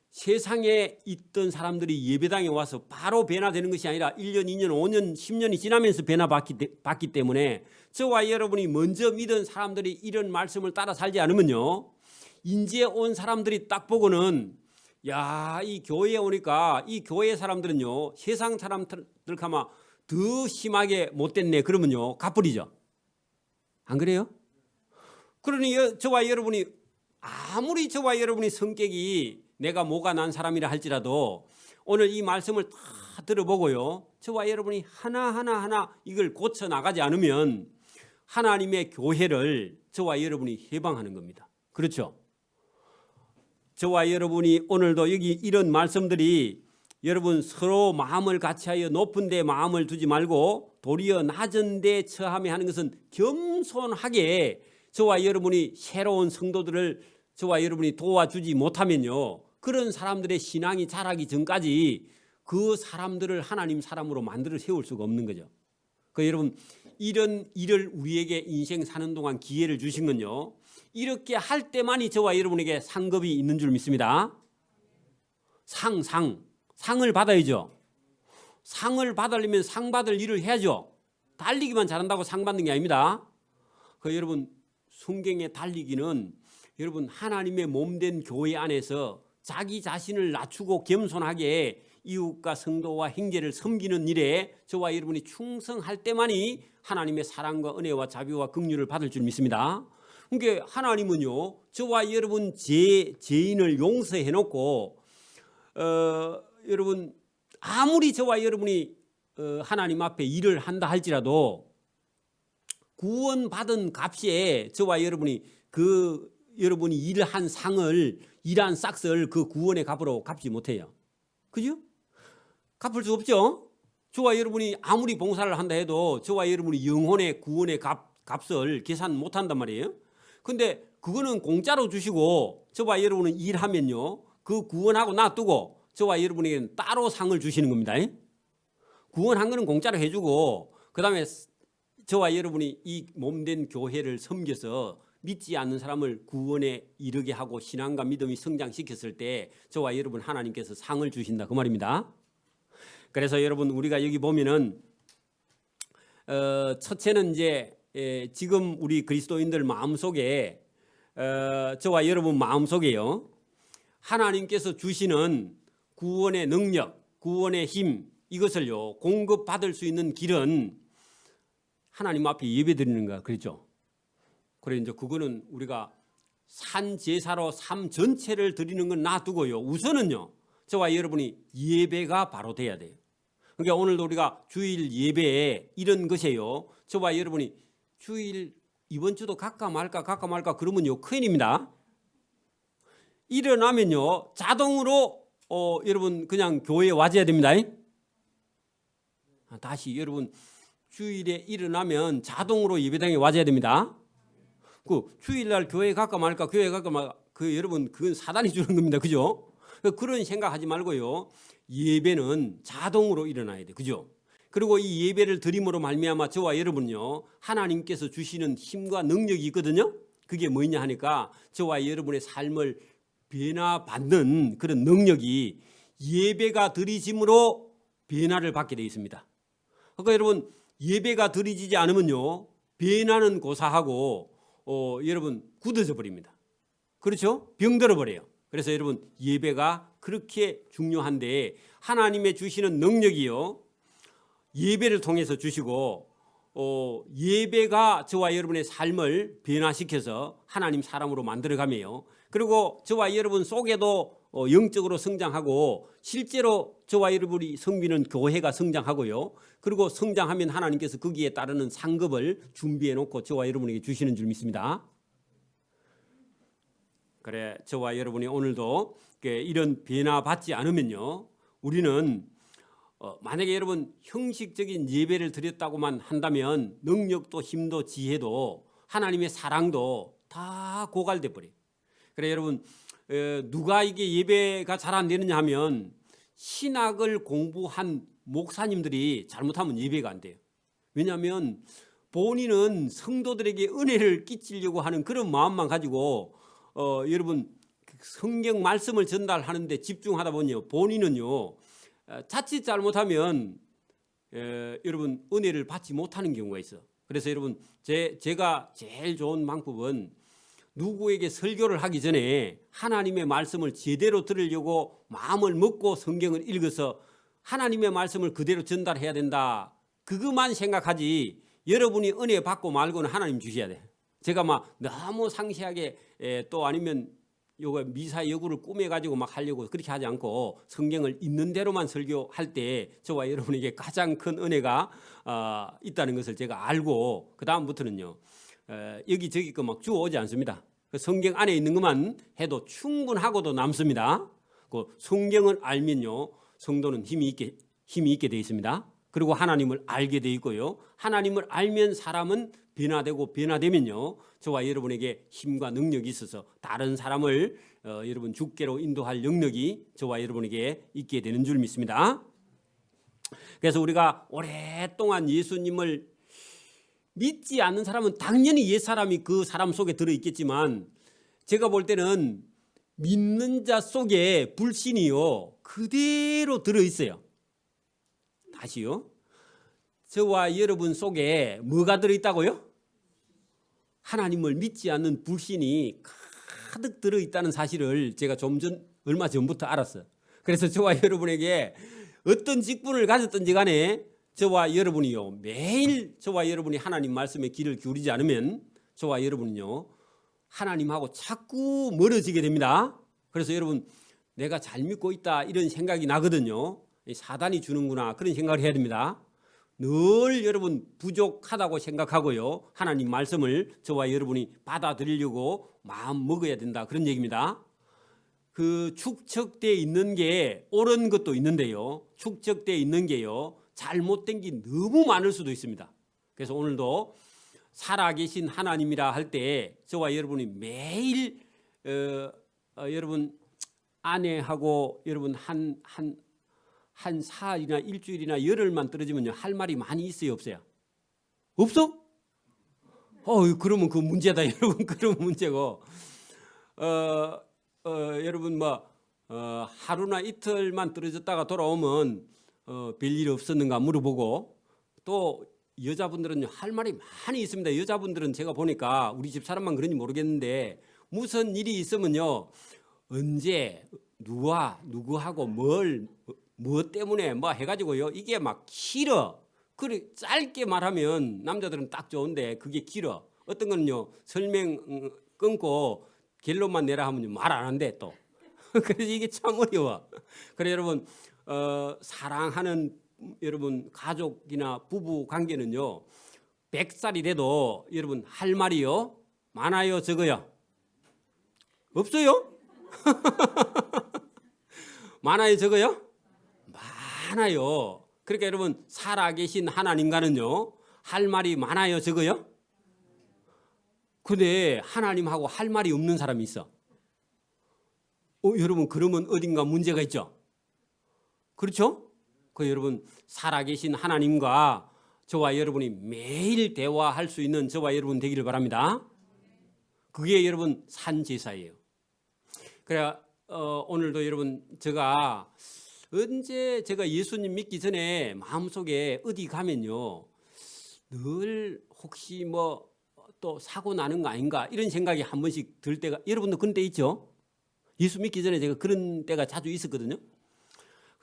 Speaker 1: 세상에 있던 사람들이 예배당에 와서 바로 변화되는 것이 아니라 1년, 2년, 5년, 10년이 지나면서 변화받기 때문에 저와 여러분이 먼저 믿은 사람들이 이런 말씀을 따라 살지 않으면요 이제 온 사람들이 딱 보고는 야, 이 교회에 오니까 이 교회 사람들은요 세상 사람들 가면 더 심하게 못됐네 그러면요 갚으리죠. 안 그래요? 그러니 저와 여러분이 아무리 저와 여러분이 성격이 내가 뭐가 난 사람이라 할지라도 오늘 이 말씀을 다 들어보고요 저와 여러분이 하나 이걸 고쳐 나가지 않으면 하나님의 교회를 저와 여러분이 해방하는 겁니다. 그렇죠? 저와 여러분이 오늘도 여기 이런 말씀들이 여러분 서로 마음을 같이하여 높은 데 마음을 두지 말고 도리어 낮은 데 처하며 하는 것은 겸손하게 저와 여러분이 새로운 성도들을 저와 여러분이 도와주지 못하면요 그런 사람들의 신앙이 자라기 전까지 그 사람들을 하나님 사람으로 만들어 세울 수가 없는 거죠. 그 여러분 이런 일을 우리에게 인생 사는 동안 기회를 주신 건요 이렇게 할 때만이 저와 여러분에게 상급이 있는 줄 믿습니다. 상을 받아야죠. 상을 받으려면 상 받을 일을 해야죠. 달리기만 잘한다고 상 받는 게 아닙니다. 그 여러분 성경의 달리기는 여러분 하나님의 몸된 교회 안에서 자기 자신을 낮추고 겸손하게 이웃과 성도와 형제를 섬기는 일에 저와 여러분이 충성할 때만이 하나님의 사랑과 은혜와 자비와 긍휼을 받을 줄 믿습니다. 그러니까 하나님은요 저와 여러분 죄인을 용서해 놓고 여러분 아무리 저와 여러분이 하나님 앞에 일을 한다 할지라도 구원받은 값에 저와 여러분이 여러분이 일한 상을 일한 싹을 그 구원의 값으로 갚지 못해요. 그죠? 갚을 수 없죠. 저와 여러분이 아무리 봉사를 한다 해도 저와 여러분이 영혼의 구원의 값을 계산 못한단 말이에요. 근데 그거는 공짜로 주시고 저와 여러분은 일하면요 그 구원하고 놔두고 저와 여러분에게는 따로 상을 주시는 겁니다. 구원한 거는 공짜로 해주고 그 다음에 저와 여러분이 이 몸된 교회를 섬겨서 믿지 않는 사람을 구원에 이르게 하고 신앙과 믿음이 성장시켰을 때 저와 여러분 하나님께서 상을 주신다 그 말입니다. 그래서 여러분 우리가 여기 보면은 첫째는 이제 지금 우리 그리스도인들 마음속에 저와 여러분 마음속에요 하나님께서 주시는 구원의 능력, 구원의 힘 이것을요 공급받을 수 있는 길은 하나님 앞에 예배드리는 거야. 그렇죠? 그래 이제 그거는 우리가 산 제사로 삶 전체를 드리는 건 놔두고요. 우선은요. 저와 여러분이 예배가 바로 돼야 돼요. 그러니까 오늘도 우리가 주일 예배에 이런 것이에요. 저와 여러분이 주일 이번 주도 갈까 말까 그러면요. 큰일입니다. 일어나면요. 자동으로 여러분 그냥 교회에 와줘야 됩니다. 다시 여러분 주일에 일어나면 자동으로 예배당에 와줘야 됩니다. 그 주일날 교회 갈까 말까 그 여러분 그건 사단이 주는 겁니다. 그죠? 그런 생각하지 말고요. 예배는 자동으로 일어나야 돼. 그죠? 그리고 이 예배를 드림으로 말미암아 저와 여러분요. 하나님께서 주시는 힘과 능력이 있거든요. 그게 뭐냐 하니까 저와 여러분의 삶을 변화받는 그런 능력이 예배가 드리짐으로 변화를 받게 되어 있습니다. 그러니까 여러분 예배가 드리지지 않으면요 변화는 고사하고 여러분 굳어져 버립니다. 그렇죠? 병들어 버려요. 그래서 여러분 예배가 그렇게 중요한데 하나님의 주시는 능력이요 예배를 통해서 주시고 예배가 저와 여러분의 삶을 변화시켜서 하나님 사람으로 만들어가며요. 그리고 저와 여러분 속에도 영적으로 성장하고 실제로 저와 여러분이 섬기는 교회가 성장하고요. 그리고 성장하면 하나님께서 거기에 따르는 상급을 준비해 놓고 저와 여러분에게 주시는 줄 믿습니다. 그래 저와 여러분이 오늘도 이런 변화 받지 않으면요. 우리는 만약에 여러분 형식적인 예배를 드렸다고만 한다면 능력도 힘도 지혜도 하나님의 사랑도 다 고갈돼 버려요. 그래 여러분 누가 이게 예배가 잘 안 되느냐 하면 신학을 공부한 목사님들이 잘못하면 예배가 안 돼요. 왜냐하면 본인은 성도들에게 은혜를 끼치려고 하는 그런 마음만 가지고 여러분 성경 말씀을 전달하는데 집중하다 보니요 본인은요 자칫 잘못하면 여러분 은혜를 받지 못하는 경우가 있어. 그래서 여러분 제가 제일 좋은 방법은 누구에게 설교를 하기 전에 하나님의 말씀을 제대로 들으려고 마음을 먹고 성경을 읽어서 하나님의 말씀을 그대로 전달해야 된다. 그것만 생각하지 여러분이 은혜 받고 말고는 하나님 주셔야 돼. 제가 막 너무 상세하게 또 아니면 요거 미사 여구를 꾸며가지고 막 하려고 그렇게 하지 않고 성경을 있는 대로만 설교할 때 저와 여러분에게 가장 큰 은혜가 있다는 것을 제가 알고 그 다음부터는요 여기저기 거 막 주워오지 않습니다. 그 성경 안에 있는 것만 해도 충분하고도 남습니다. 그 성경을 알면요 성도는 힘이 있게 되어 있습니다. 그리고 하나님을 알게 되어 있고요. 하나님을 알면 사람은 변화되면요 저와 여러분에게 힘과 능력이 있어서 다른 사람을 여러분 주께로 인도할 능력이 저와 여러분에게 있게 되는 줄 믿습니다. 그래서 우리가 오랫동안 예수님을 믿지 않는 사람은 당연히 옛사람이 그 사람 속에 들어있겠지만 제가 볼 때는 믿는 자 속에 불신이요 그대로 들어있어요. 다시요. 저와 여러분 속에 뭐가 들어있다고요? 하나님을 믿지 않는 불신이 가득 들어있다는 사실을 제가 얼마 전부터 알았어요. 그래서 저와 여러분에게 어떤 직분을 가졌든지 간에 저와 여러분이요 매일 저와 여러분이 하나님 말씀에 귀를 기울이지 않으면 저와 여러분은요 하나님하고 자꾸 멀어지게 됩니다. 그래서 여러분 내가 잘 믿고 있다 이런 생각이 나거든요. 사단이 주는구나 그런 생각을 해야 됩니다. 늘 여러분 부족하다고 생각하고요 하나님 말씀을 저와 여러분이 받아들이려고 마음 먹어야 된다 그런 얘기입니다. 그 축적되어 있는 게 옳은 것도 있는데요 축적되어 있는 게요 잘못된 게 너무 많을 수도 있습니다. 그래서 오늘도 살아계신 하나님이라 할 때 저와 여러분이 매일 여러분 아내하고 여러분 한 사흘이나 일주일이나 열흘만 떨어지면요 할 말이 많이 있어요 없어요? 없어? 그러면 그 문제다 여러분. 그러면 문제고 여러분 하루나 이틀만 떨어졌다가 돌아오면 별일 없었는가 물어보고, 또 여자분들은 할 말이 많이 있습니다. 여자분들은 제가 보니까 우리 집 사람만 그런지 모르겠는데 무슨 일이 있으면요, 언제 누구하고 뭐 때문에 뭐 해가지고요, 이게 막 길어. 그래 짧게 말하면 남자들은 딱 좋은데 그게 길어. 어떤 거는요 설명 끊고 결론만 내라 하면 말 안 한대 또. 그래서 이게 참 어려워. 그래 여러분 사랑하는 여러분 가족이나 부부 관계는요 100살이 돼도 여러분 할 말이요 많아요 적어요? 없어요? 많아요 적어요? 많아요. 그러니까 여러분 살아계신 하나님과는요 할 말이 많아요 적어요? 근데 하나님하고 할 말이 없는 사람이 있어. 여러분 그러면 어딘가 문제가 있죠. 그렇죠? 여러분 살아계신 하나님과 저와 여러분이 매일 대화할 수 있는 저와 여러분 되기를 바랍니다. 그게 여러분 산제사예요. 그래 오늘도 여러분 언제 제가 예수님 믿기 전에 마음속에 어디 가면요 늘 혹시 또 사고 나는 거 아닌가 이런 생각이 한 번씩 들 때가, 여러분도 그런 때 있죠? 예수 믿기 전에 제가 그런 때가 자주 있었거든요.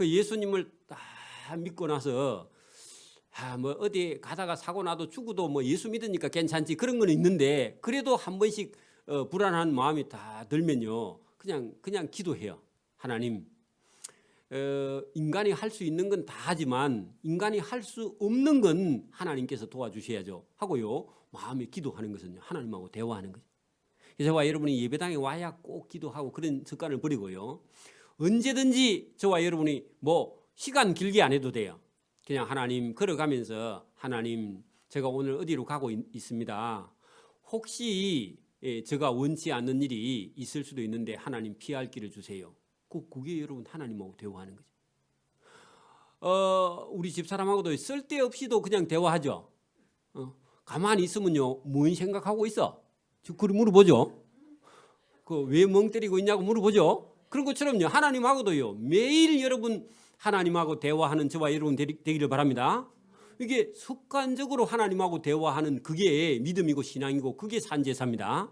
Speaker 1: 예수님을 딱 믿고 나서 어디 가다가 사고 나도 죽어도 예수 믿으니까 괜찮지 그런 건 있는데, 그래도 한 번씩 불안한 마음이 다 들면요 그냥 기도해요. 하나님 인간이 할 수 있는 건 다 하지만 인간이 할 수 없는 건 하나님께서 도와주셔야죠 하고요 마음에 기도하는 것은요 하나님하고 대화하는 거죠. 저와 여러분이 예배당에 와야 꼭 기도하고 그런 습관을 버리고요 언제든지 저와 여러분이 시간 길게 안 해도 돼요. 그냥 하나님 걸어가면서 하나님 제가 오늘 어디로 가고 있습니다. 혹시 제가 원치 않는 일이 있을 수도 있는데 하나님 피할 길을 주세요. 그게 여러분 하나님하고 대화하는 거죠. 우리 집사람하고도 쓸데없이도 그냥 대화하죠. 가만히 있으면요 뭔 생각하고 있어? 그걸 물어보죠. 왜 멍 때리고 있냐고 물어보죠. 그런 것처럼요 하나님하고도요 매일 여러분 하나님하고 대화하는 저와 여러분 되기를 바랍니다. 이게 습관적으로 하나님하고 대화하는 그게 믿음이고 신앙이고 그게 산제사입니다.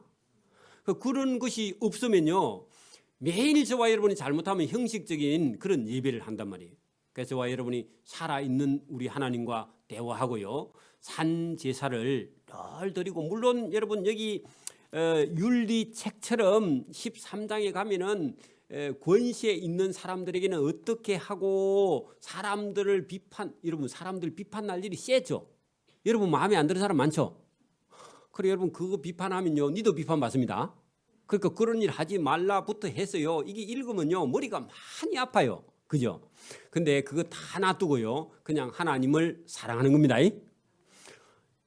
Speaker 1: 그런 것이 없으면요 매일 저와 여러분이 잘못하면 형식적인 그런 예배를 한단 말이에요. 그래서 저와 여러분이 살아있는 우리 하나님과 대화하고요 산제사를 늘 드리고, 물론 여러분 여기 율리책처럼 13장에 가면은 권세에 있는 사람들에게는 어떻게 하고 사람들 비판날 일이 세죠. 여러분 마음에 안 드는 사람 많죠. 그래 여러분 그거 비판하면요 니도 비판받습니다. 그러니까 그런 일 하지 말라부터 해서요 이게 읽으면요 머리가 많이 아파요. 그죠? 근데 그거 다 놔두고요 그냥 하나님을 사랑하는 겁니다.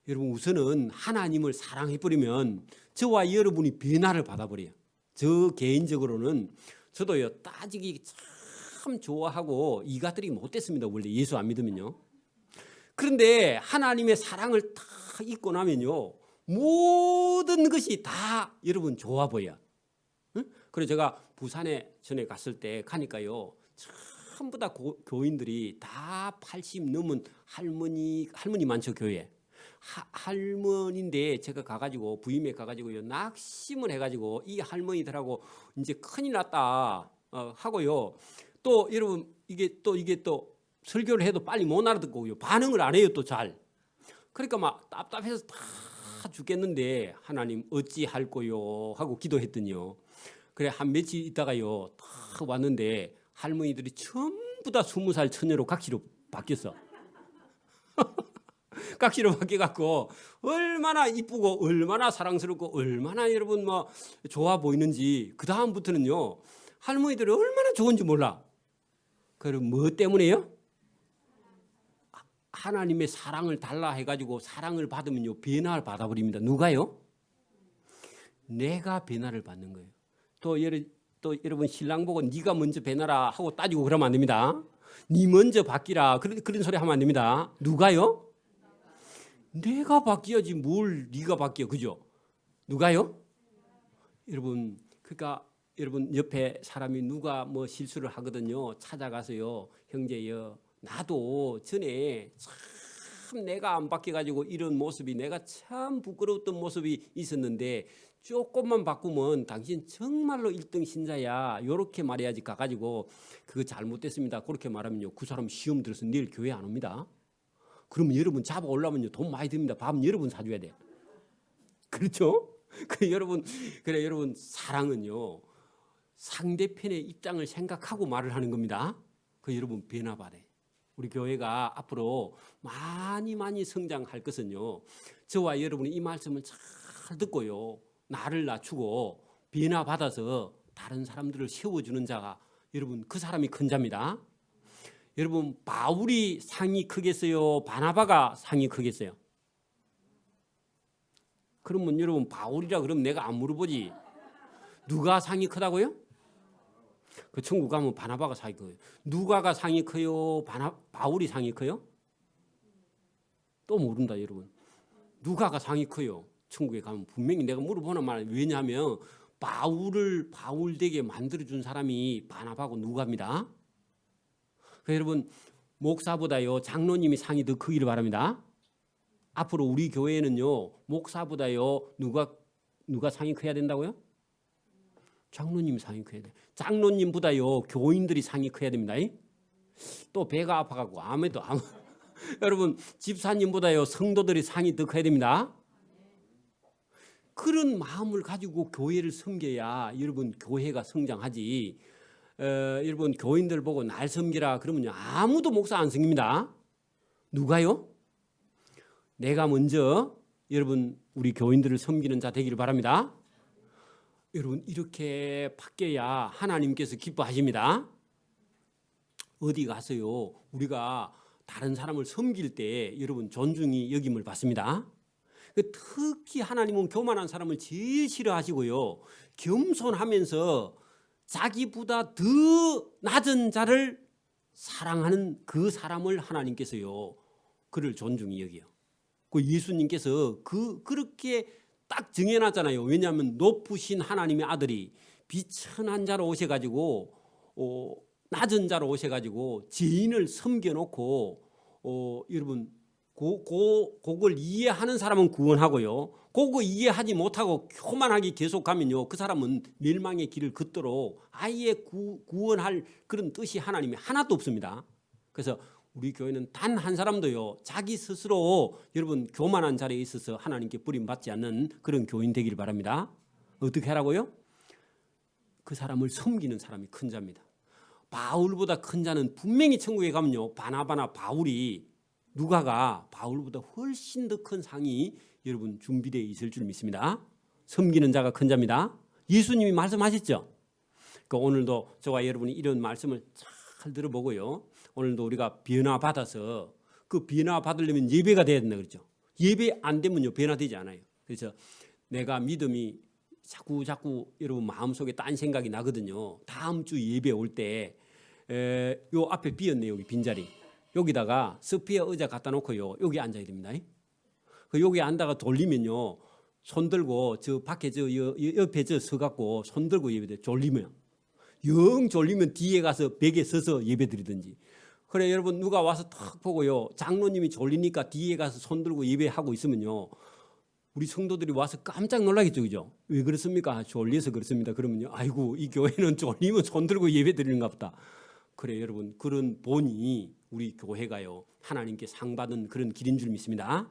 Speaker 1: 여러분 우선은 하나님을 사랑해버리면 저와 여러분이 변화를 받아버려요. 저 개인적으로는 저도요 따지기 참 좋아하고 이가들이 못됐습니다. 원래 예수 안 믿으면요. 그런데 하나님의 사랑을 다 잊고 나면요 모든 것이 다 여러분 좋아 보여. 그래서 제가 부산에 전에 갔을 때 가니까요 전부 다 교인들이 다 80 넘은 할머니 많죠. 교회 할머니인데 제가 가가지고 부임에 가가지고요 낙심을 해가지고 이 할머니들하고 이제 큰일 났다 하고요. 또 여러분 이게 또 설교를 해도 빨리 못 알아듣고요 반응을 안 해요 또 잘. 그러니까 막 답답해서 다 죽겠는데 하나님 어찌할 거요 하고 기도했더니요 그래 한 며칠 있다가요 딱 왔는데 할머니들이 전부 다 20살 처녀로 각시로 바뀌었어. 각시로 바뀌어갖고 얼마나 이쁘고 얼마나 사랑스럽고 얼마나 여러분 좋아 보이는지 그 다음부터는요 할머니들이 얼마나 좋은지 몰라. 그럼 뭐 때문에요? 하나님의 사랑을 달라 해가지고 사랑을 받으면요 변화를 받아버립니다. 누가요? 내가 변화를 받는 거예요. 또 여러분 신랑 보고 네가 먼저 변화라 하고 따지고 그러면 안 됩니다. 네 먼저 바뀌라 그런 소리 하면 안 됩니다. 누가요? 내가 바뀌어야지 뭘 네가 바뀌어, 그죠? 누가요? 여러분, 그러니까 여러분 옆에 사람이 누가 뭐 실수를 하거든요. 찾아가서요, 형제여, 나도 전에 참 내가 안 바뀌어가지고 이런 모습이 내가 참 부끄러웠던 모습이 있었는데 조금만 바꾸면 당신 정말로 1등 신자야. 이렇게 말해야지 가가지고 그거 잘못됐습니다. 그렇게 말하면요, 그 사람 시험 들어서 내일 교회 안 옵니다. 그러면 여러분 잡아 올라오면요, 돈 많이 듭니다. 밥 여러분 사줘야 돼. 그렇죠? 그래 여러분 사랑은요, 상대편의 입장을 생각하고 말을 하는 겁니다. 그 여러분 변화받아요. 우리 교회가 앞으로 많이 성장할 것은요, 저와 여러분이 이 말씀을 잘 듣고요, 나를 낮추고 변화받아서 다른 사람들을 세워주는 자가, 여러분 그 사람이 큰 자입니다. 여러분 바울이 상이 크겠어요? 바나바가 상이 크겠어요? 그러면 여러분 바울이라 그러면 내가 안 물어보지. 누가 상이 크다고요? 그 천국 가면 바나바가 상이 커요. 누가가 상이 커요? 바울이 상이 커요? 또 모른다 여러분. 누가가 상이 커요? 천국에 가면 분명히 내가 물어보는 말. 왜냐하면 바울 되게 만들어준 사람이 바나바고 누가입니다. 그러니까 여러분 목사보다요 장로님이 상이 더 크기를 바랍니다. 앞으로 우리 교회는요 목사보다요 누가 상이 커야 된다고요? 장로님 상이 커야 돼. 장로님보다요 교인들이 상이 커야 됩니다. 또 배가 아파갖고 아무래도 여러분 집사님보다요 성도들이 상이 더 커야 됩니다. 그런 마음을 가지고 교회를 섬겨야 여러분 교회가 성장하지. 여러분 교인들 보고 날 섬기라 그러면요 아무도 목사 안 섬깁니다. 누가요? 내가 먼저 여러분 우리 교인들을 섬기는 자 되기를 바랍니다. 여러분 이렇게 바뀌어야 하나님께서 기뻐하십니다. 어디 가서요 우리가 다른 사람을 섬길 때 여러분 존중이 여김을 받습니다. 특히 하나님은 교만한 사람을 제일 싫어하시고요, 겸손하면서 자기보다 더 낮은 자를 사랑하는 그 사람을 하나님께서요 그를 존중히 여겨요. 그 예수님께서 그렇게 딱 정해놨잖아요. 왜냐하면 높으신 하나님의 아들이 비천한 자로 오셔가지고 낮은 자로 오셔가지고 죄인을 섬겨놓고 여러분 그걸 이해하는 사람은 구원하고요, 그거 이해하지 못하고 교만하게 계속하면요 그 사람은 멸망의 길을 걷도록 아예 구원할 그런 뜻이 하나님이 하나도 없습니다. 그래서 우리 교회는 단 한 사람도요 자기 스스로 여러분 교만한 자리에 있어서 하나님께 버림받지 않는 그런 교인 되기를 바랍니다. 어떻게 하라고요? 그 사람을 섬기는 사람이 큰 자입니다. 바울보다 큰 자는 분명히 천국에 가면요 바나바나 바울이 누가가 바울보다 훨씬 더 큰 상이 여러분 준비되어 있을 줄 믿습니다. 섬기는 자가 큰 자입니다. 예수님이 말씀하셨죠. 그러니까 오늘도 저와 여러분이 이런 말씀을 잘 들어보고요, 오늘도 우리가 변화받아서 그 변화받으려면 예배가 돼야 된다 그랬죠. 예배 안 되면요 변화되지 않아요. 그래서 내가 믿음이 자꾸 여러분 마음속에 딴 생각이 나거든요. 다음 주 예배 올 때 요 앞에 비었네요. 여기 빈자리 여기다가 스피어 의자 갖다 놓고요 여기 앉아야 됩니다. 여기 앉다가 돌리면요 손 들고 저 밖에 저 옆에 저 서갖고 손 들고 예배돼. 졸리면 영 졸리면 뒤에 가서 벽에 서서 예배드리든지. 그래 여러분 누가 와서 탁 보고요 장로님이 졸리니까 뒤에 가서 손 들고 예배하고 있으면요 우리 성도들이 와서 깜짝 놀라겠죠. 그죠? 왜 그렇습니까? 졸려서 그렇습니다. 그러면요 아이고 이 교회는 졸리면 손 들고 예배드리는가 보다. 그래 여러분 그런 본이 우리 교회가요 하나님께 상 받은 그런 길인 줄 믿습니다.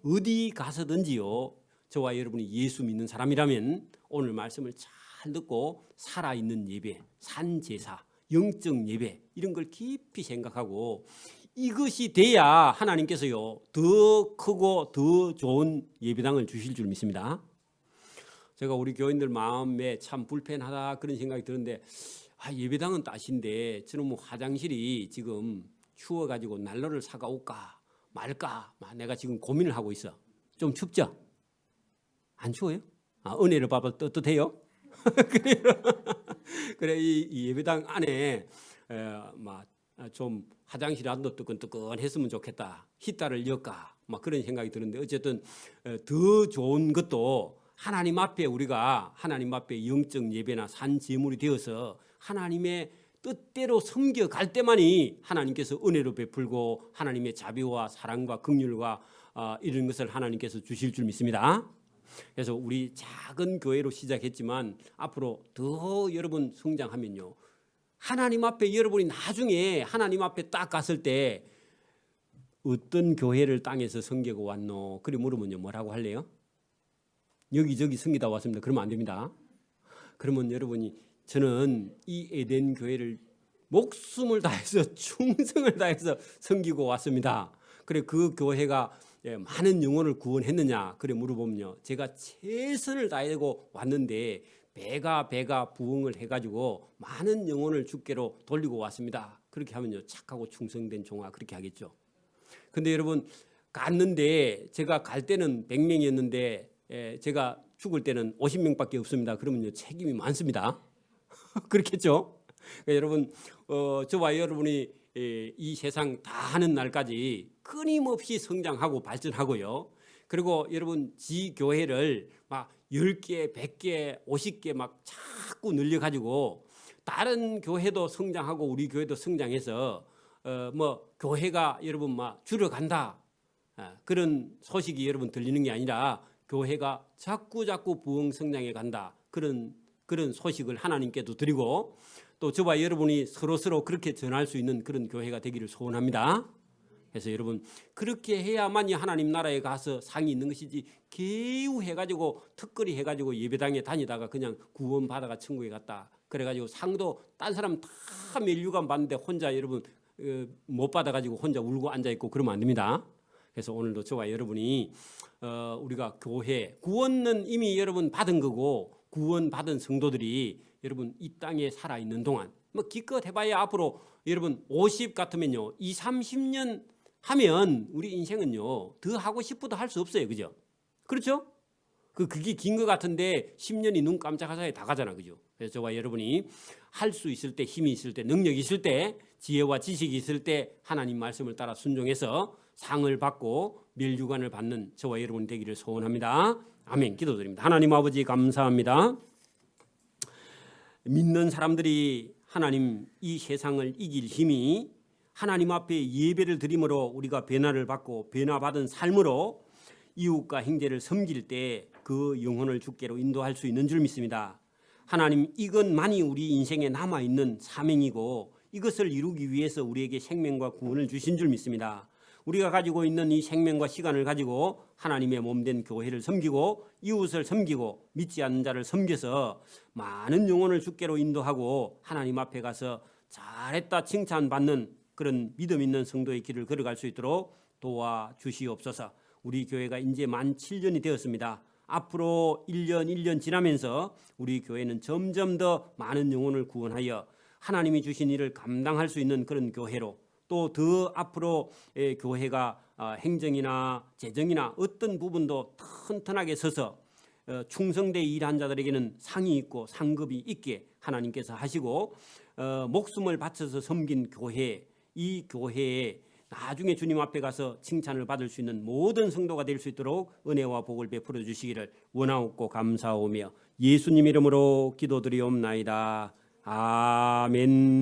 Speaker 1: 어디 가서든지요 저와 여러분이 예수 믿는 사람이라면 오늘 말씀을 잘 듣고 살아있는 예배, 산제사, 영적 예배 이런 걸 깊이 생각하고 이것이 돼야 하나님께서요 더 크고 더 좋은 예배당을 주실 줄 믿습니다. 제가 우리 교인들 마음에 참 불편하다 그런 생각이 드는데 예배당은 따신데 저는 뭐 화장실이 지금 추워가지고 난로를 사가 올까 말까 내가 지금 고민을 하고 있어. 좀 춥죠? 안 추워요? 은혜를 받아 떳떳해요? 그래 이 예배당 안에 좀 화장실이 안 뜨끈뜨끈했으면 좋겠다. 히터를 열까 막 그런 생각이 드는데 어쨌든 더 좋은 것도 하나님 앞에 우리가 하나님 앞에 영적 예배나 산 제물이 되어서 하나님의 뜻대로 섬겨갈 때만이 하나님께서 은혜로 베풀고 하나님의 자비와 사랑과 긍휼과 이런 것을 하나님께서 주실 줄 믿습니다. 그래서 우리 작은 교회로 시작했지만 앞으로 더 여러분 성장하면요, 하나님 앞에 여러분이 나중에 하나님 앞에 딱 갔을 때 어떤 교회를 땅에서 섬기고 왔노? 그리 물으면요, 뭐라고 할래요? 여기저기 섬기다 왔습니다. 그러면 안 됩니다. 그러면 여러분이 저는 이 에덴 교회를 목숨을 다해서 충성을 다해서 섬기고 왔습니다. 그래 그 교회가 많은 영혼을 구원했느냐? 그래 물어보면요, 제가 최선을 다하고 왔는데 배가 부흥을 해가지고 많은 영혼을 주께로 돌리고 왔습니다. 그렇게 하면요, 착하고 충성된 종아 그렇게 하겠죠. 근데 여러분 갔는데 제가 갈 때는 100명이었는데 제가 죽을 때는 50명밖에 없습니다. 그러면요, 책임이 많습니다. 그렇겠죠? 그러니까 여러분 저와 여러분이 이 세상 다 하는 날까지 끊임없이 성장하고 발전하고요. 그리고 여러분 지 교회를 막 10개, 100개, 50개 막 자꾸 늘려가지고 다른 교회도 성장하고 우리 교회도 성장해서 뭐 교회가 여러분 막 줄어간다 그런 소식이 여러분 들리는 게 아니라 교회가 자꾸 부흥 성장해 간다 그런 소식을 하나님께도 드리고 또 저와 여러분이 서로 그렇게 전할 수 있는 그런 교회가 되기를 소원합니다. 그래서 여러분 그렇게 해야만이 하나님 나라에 가서 상이 있는 것이지 개우 해가지고 특거리 해가지고 예배당에 다니다가 그냥 구원 받아가 천국에 갔다 그래가지고 상도 딴 사람 다 멸류관 받는데 혼자 여러분 못 받아가지고 혼자 울고 앉아있고 그러면 안 됩니다. 그래서 오늘도 저와 여러분이 우리가 교회 구원은 이미 여러분 받은 거고 구원 받은 성도들이 여러분 이 땅에 살아있는 동안 뭐 기껏 해봐야 앞으로 여러분 50 같으면요 20, 30년 하면 우리 인생은요 더 하고 싶어도 할 수 없어요. 그죠? 그렇죠? 그게 긴 것 같은데 10년이 눈 깜짝할 사이에 다 가잖아. 그죠? 그래서 저와 여러분이 할 수 있을 때 힘이 있을 때 능력이 있을 때 지혜와 지식이 있을 때 하나님 말씀을 따라 순종해서 상을 받고 멸류관을 받는 저와 여러분 되기를 소원합니다. 아멘. 기도드립니다. 하나님 아버지 감사합니다. 믿는 사람들이 하나님 이 세상을 이길 힘이 하나님 앞에 예배를 드림으로 우리가 변화를 받고 변화받은 삶으로 이웃과 형제를 섬길 때 그 영혼을 주께로 인도할 수 있는 줄 믿습니다. 하나님 이것만이 우리 인생에 남아있는 사명이고 이것을 이루기 위해서 우리에게 생명과 구원을 주신 줄 믿습니다. 우리가 가지고 있는 이 생명과 시간을 가지고 하나님의 몸된 교회를 섬기고 이웃을 섬기고 믿지 않는 자를 섬겨서 많은 영혼을 주께로 인도하고 하나님 앞에 가서 잘했다 칭찬받는 그런 믿음 있는 성도의 길을 걸어갈 수 있도록 도와주시옵소서. 우리 교회가 이제 만 7년이 되었습니다. 앞으로 1년 지나면서 우리 교회는 점점 더 많은 영혼을 구원하여 하나님이 주신 일을 감당할 수 있는 그런 교회로 또 더 앞으로 교회가 행정이나 재정이나 어떤 부분도 튼튼하게 서서 충성되어 일한 자들에게는 상이 있고 상급이 있게 하나님께서 하시고 목숨을 바쳐서 섬긴 교회, 이 교회에 나중에 주님 앞에 가서 칭찬을 받을 수 있는 모든 성도가 될 수 있도록 은혜와 복을 베풀어 주시기를 원하옵고 감사하오며 예수님 이름으로 기도드리옵나이다. 아멘.